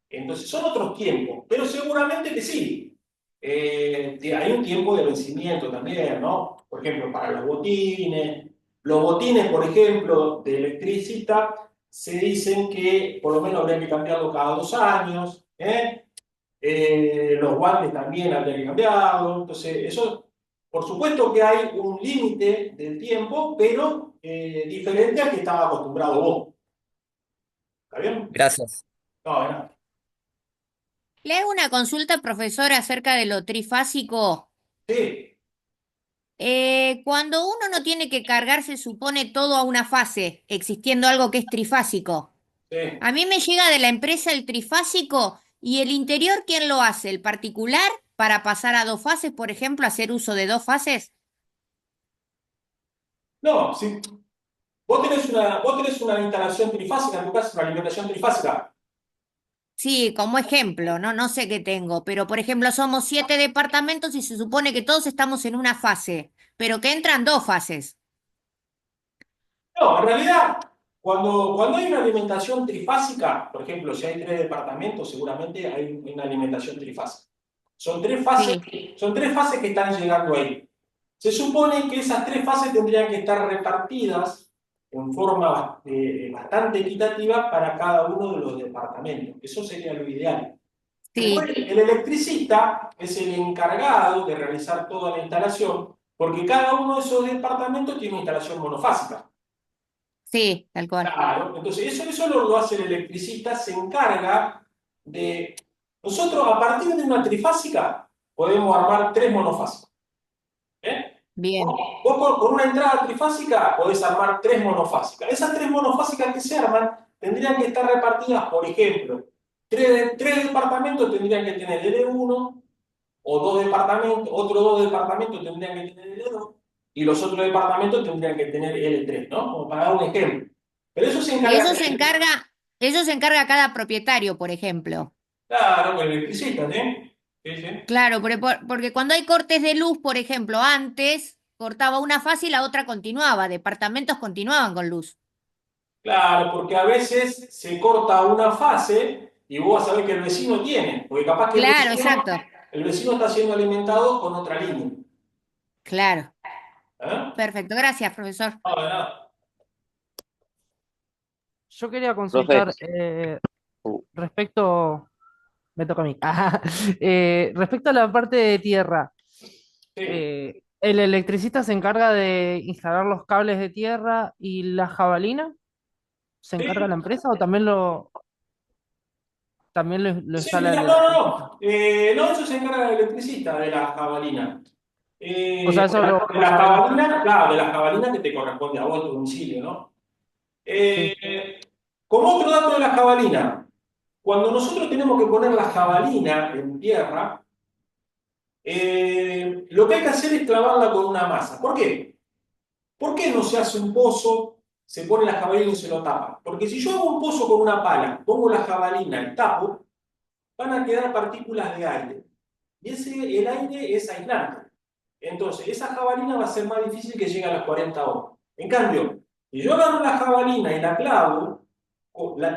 Entonces son otros tiempos, pero seguramente que sí. Hay un tiempo de vencimiento también, ¿no? Por ejemplo, para los botines. Los botines, por ejemplo, de electricista, se dicen que por lo menos habría que cambiarlo cada 2 años. Los guantes también habría que cambiarlo. Entonces, eso, por supuesto que hay un límite del tiempo, pero diferente al que estaba acostumbrado vos. ¿Está bien? Gracias. No, de nada. Le hago una consulta, profesor, acerca de lo trifásico. Sí, Cuando uno no tiene que cargar, se supone todo a una fase, existiendo algo que es trifásico. sí. A mí me llega de la empresa el trifásico y el interior, ¿quién lo hace? ¿El particular para pasar a dos fases, por ejemplo, hacer uso de dos fases? No, si vos tenés una instalación trifásica en tu casa, una alimentación trifásica. Sí, como ejemplo, ¿no? No sé qué tengo, pero por ejemplo, somos 7 departamentos y se supone que todos estamos en una fase, pero que entran dos fases. No, en realidad, cuando hay una alimentación trifásica, por ejemplo, si hay 3 departamentos, seguramente hay una alimentación trifásica. Son tres fases, Sí, son 3 fases que están llegando ahí. Se supone que esas 3 fases tendrían que estar repartidas en forma bastante equitativa para cada uno de los departamentos. Eso sería lo ideal. Después, sí, el electricista es el encargado de realizar toda la instalación, porque cada uno de esos departamentos tiene una instalación monofásica. sí, tal cual. Claro, entonces eso lo hace el electricista, se encarga de... Nosotros, a partir de una trifásica, podemos armar 3 monofásicas. ¿Eh? Vos, Bien. vos con una entrada trifásica podés armar 3 monofásicas. Esas 3 monofásicas que se arman tendrían que estar repartidas, por ejemplo, 3 departamentos tendrían que tener L1, o 2 departamentos, otros 2 departamentos tendrían que tener L2, y los otros departamentos tendrían que tener L3, ¿no? Como para dar un ejemplo. Pero eso se Y encarga, eso se encarga cada propietario, por ejemplo. claro, con el electricista, ¿eh? Sí, sí. Claro, porque cuando hay cortes de luz, por ejemplo, antes cortaba una fase y la otra continuaba, departamentos continuaban con luz. Claro, porque a veces se corta una fase y vos vas a ver que el vecino tiene, porque capaz que Claro, exacto. el vecino está siendo alimentado con otra línea. Claro. ¿Eh? Perfecto. Gracias, profesor. No, de nada. Yo quería Profe, consultar uh, respecto, me toca a mí. Ajá. Respecto a la parte de tierra, Sí, ¿el electricista se encarga de instalar los cables de tierra y la jabalina? ¿Se encarga la sí, empresa o también lo sí, instala el mira, no, no, electricista? no. No, eso se encarga del electricista, de la jabalina. O sea, eso De lo la sabemos nosotros. jabalina, claro, de la jabalina que te corresponde a vos, tu domicilio, ¿no? Sí, Eh, Como otro dato de la jabalina, cuando nosotros tenemos que poner la jabalina en tierra, lo que hay que hacer es clavarla con una masa. ¿Por qué? ¿Por qué no se hace un pozo, se pone la jabalina y se lo tapa? Porque si yo hago un pozo con una pala, pongo la jabalina y tapo, van a quedar partículas de aire. Y el aire es aislante. Entonces, esa jabalina va a ser más difícil que llegue a las 40 horas. En cambio, si yo agarro la jabalina y la clavo,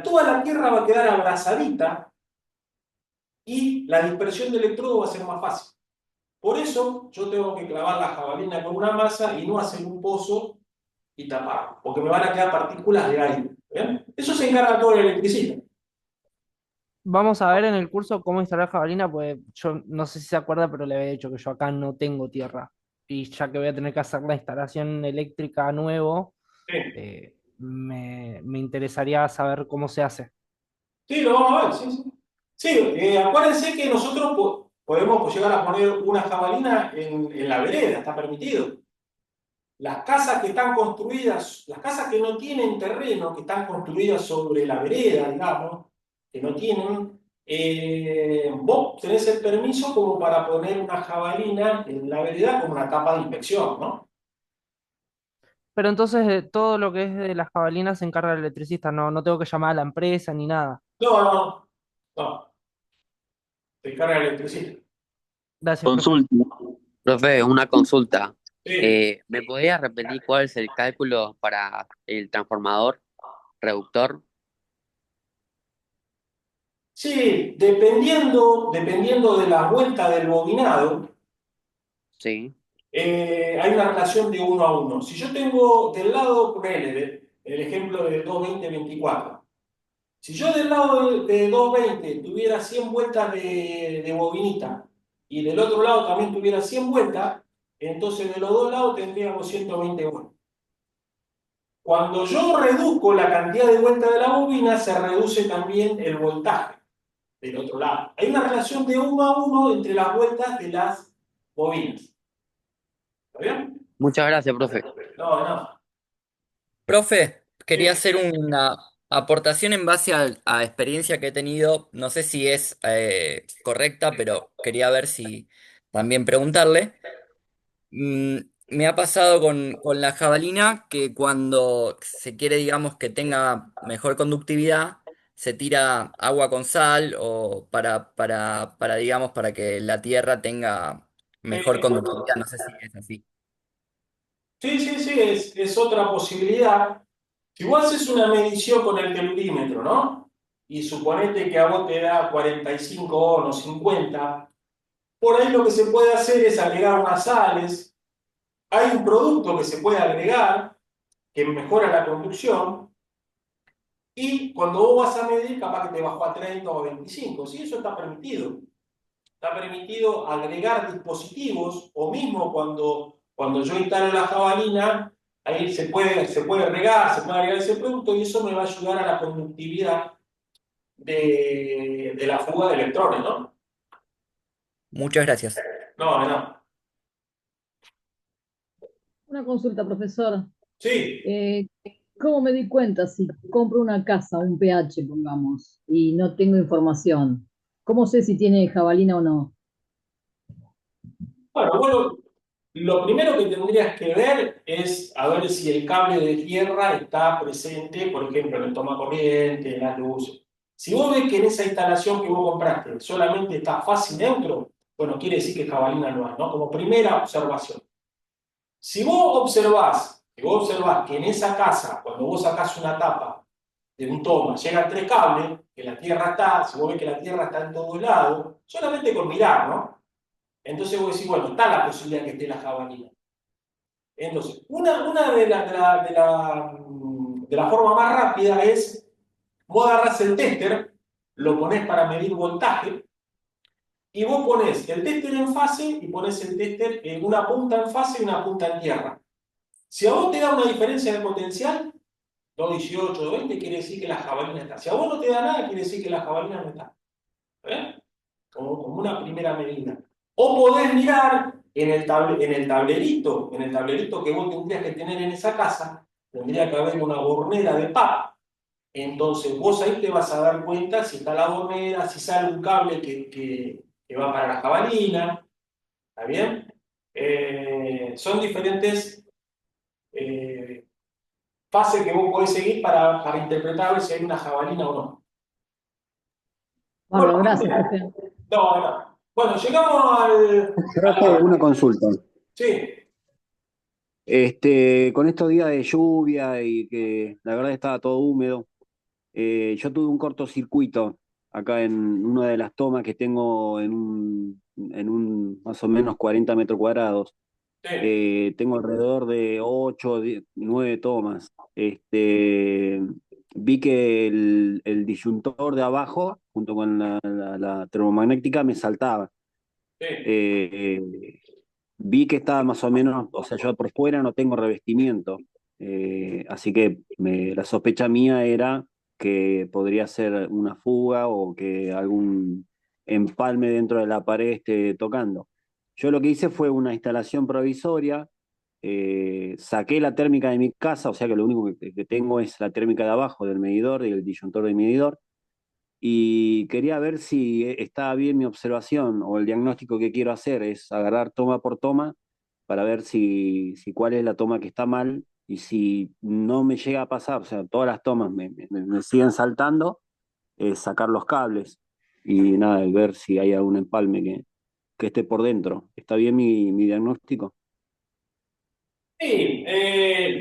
toda la tierra va a quedar abrazadita y la dispersión de electrodo va a ser más fácil. Por eso yo tengo que clavar la jabalina con una masa y no hacer un pozo y taparlo, porque me van a quedar partículas de aire. ¿Bien? Eso se encarga todo el electricista. Vamos a ver en el curso cómo instalar jabalina, pues yo no sé si se acuerda, pero le había dicho que yo acá no tengo tierra. Y ya que voy a tener que hacer la instalación eléctrica nuevo, Sí, me interesaría saber cómo se hace. sí, lo vamos a ver, sí, sí. Sí, acuérdense que nosotros podemos pues, llegar a poner una jabalina en la vereda, está permitido. Las casas que están construidas, las casas que no tienen terreno, que están construidas sobre la vereda, digamos, que no tienen, vos tenés el permiso como para poner una jabalina en la vereda como una capa de inspección, ¿no? Pero entonces todo lo que es de las jabalinas se encarga el electricista, no tengo que llamar a la empresa ni nada. No, no, no, te carga el electricista. Gracias, profe. Consulta. Profe, una consulta. Sí. ¿Me podría repetir cuál es el cálculo para el transformador reductor? Sí, dependiendo de la vuelta del bobinado, Sí, hay una relación de 1 a 1. Si yo tengo del lado, ponele, el ejemplo de 220-24. Si yo del lado de 220 tuviera 100 vueltas de bobinita y del otro lado también tuviera 100 vueltas, entonces de los dos lados tendríamos 120 vueltas. Cuando yo reduzco la cantidad de vueltas de la bobina, se reduce también el voltaje del otro lado. Hay una relación de 1 a 1 entre las vueltas de las bobinas. ¿Está bien? muchas gracias, profe. No, no. Profe, quería Sí. hacer una aportación en base a experiencia que he tenido. No sé si es correcta, pero quería ver si también preguntarle. Mm, Me ha pasado con la jabalina que cuando se quiere, digamos, que tenga mejor conductividad, se tira agua con sal o digamos, para que la tierra tenga mejor Eh, conductividad. No sé si es así. sí, sí, sí, es otra posibilidad. Si vos haces una medición con el telurímetro, ¿no? Y suponete que a vos te da 45 o 50, por ahí lo que se puede hacer es agregar unas sales. Hay un producto que se puede agregar que mejora la conducción y cuando vos vas a medir, capaz que te bajó a 30 o 25. Sí, eso está permitido. Está permitido agregar dispositivos o mismo cuando yo instalo la jabalina, ahí se puede regar, se puede agregar ese producto y eso me va a ayudar a la conductividad de la fuga de electrones, ¿no? Muchas gracias. No, no. Una consulta, profesor. Sí. Eh, ¿Cómo me di cuenta si compro una casa, un PH, pongamos, y no tengo información? ¿Cómo sé si tiene jabalina o no? Bueno, lo primero que tendrías que ver es a ver si el cable de tierra está presente, por ejemplo, en el toma corriente, en las luces. Si vos ves que en esa instalación que vos compraste solamente está fácil neutro, bueno, quiere decir que jabalina no hay, ¿no? Como primera observación. Si vos observás que en esa casa, cuando vos sacás una tapa de un toma, llegan tres cables, que la tierra está, si vos ves que la tierra está en todos lados, solamente con mirar, ¿no? Entonces vos decís, bueno, está la posibilidad que esté la jabalina. Entonces, una de la forma más rápida es, vos agarrás el tester, lo ponés para medir voltaje, y vos ponés el tester en fase y ponés el tester en una punta en fase y una punta en tierra. Si a vos te da una diferencia de potencial, 218, 220, quiere decir que la jabalina está. Si a vos no te da nada, quiere decir que la jabalina no está. ¿Eh? Como una primera medida. O podés mirar en el tablerito que vos tendrías que tener en esa casa, tendría que haber una bornera de pap. Entonces vos ahí te vas a dar cuenta si está la bornera, si sale un cable que va para la jabalina. ¿Está bien? Son diferentes eh, fases que vos podés seguir para interpretar si hay una jabalina o no. Bueno, Bárbaro, gracias, profe. no, no. Bueno, llegamos Profe, una consulta. Sí, Con estos días de lluvia y que la verdad estaba todo húmedo, yo tuve un cortocircuito acá en una de las tomas que tengo en un más o menos 40 metros cuadrados. Sí, Tengo alrededor de 8, 9 tomas. Vi que el disyuntor de abajo, junto con la termomagnética, me saltaba. sí. Eh, Vi que estaba más o menos, o sea, yo por fuera no tengo revestimiento. Así que la sospecha mía era que podría ser una fuga o que algún empalme dentro de la pared esté tocando. Yo lo que hice fue una instalación provisoria, saqué la térmica de mi casa, o sea que lo único que tengo es la térmica de abajo del medidor y el disyuntor del medidor, y quería ver si estaba bien mi observación o el diagnóstico que quiero hacer es agarrar toma por toma para ver si cuál es la toma que está mal, y si no me llega a pasar, o sea, todas las tomas me siguen saltando, sacar los cables y nada, y ver si hay algún empalme que esté por dentro. ¿Está bien mi diagnóstico? Sí,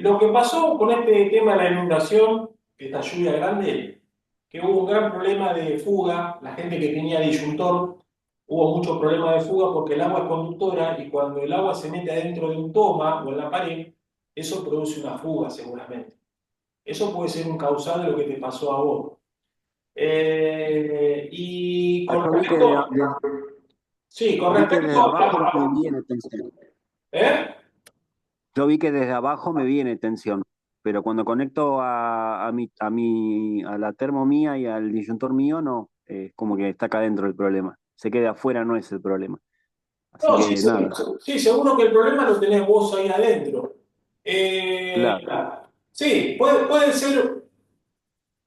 lo que pasó con este tema de la inundación, esta lluvia grande, que hubo un gran problema de fuga, la gente que tenía disyuntor, hubo mucho problema de fuga porque el agua es conductora y cuando el agua se mete adentro de un toma o en la pared, eso produce una fuga seguramente. Eso puede ser un causal de lo que te pasó a vos. Y Ah, con yo respecto, sí, con vi que respecto desde abajo me a... viene tensión. ¿Eh? Yo vi que desde abajo me viene tensión, pero cuando conecto a la termo mía y al disyuntor mío, no, es como que está acá dentro el problema. Sé que de afuera no es el problema. Así No, sí, que nada, sí, seguro que el problema lo tenés vos ahí adentro. Eh, claro. sí, puede ser.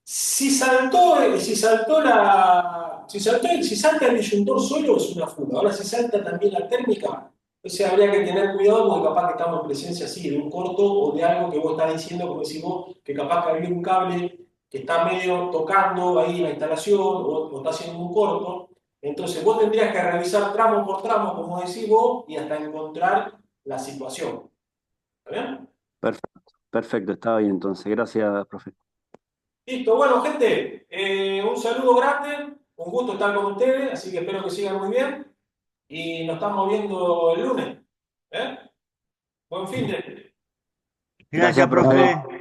Si salta el disyuntor solo es una fuga. Ahora, si salta también la térmica, o sea, habría que tener cuidado porque capaz que estamos en presencia así de un corto o de algo que vos estás diciendo, como decís vos, que capaz que había un cable que está medio tocando ahí la instalación o está haciendo un corto. Entonces, vos tendrías que revisar tramo por tramo, como decís vos, y hasta encontrar la situación. ¿Está bien? Perfecto, perfecto, está bien entonces. Gracias, profe. Listo, bueno, gente, un saludo grande, un gusto estar con ustedes, así que espero que sigan muy bien y nos estamos viendo el lunes. ¿Eh? Buen fin de. Gracias, Gracias, profe. profe.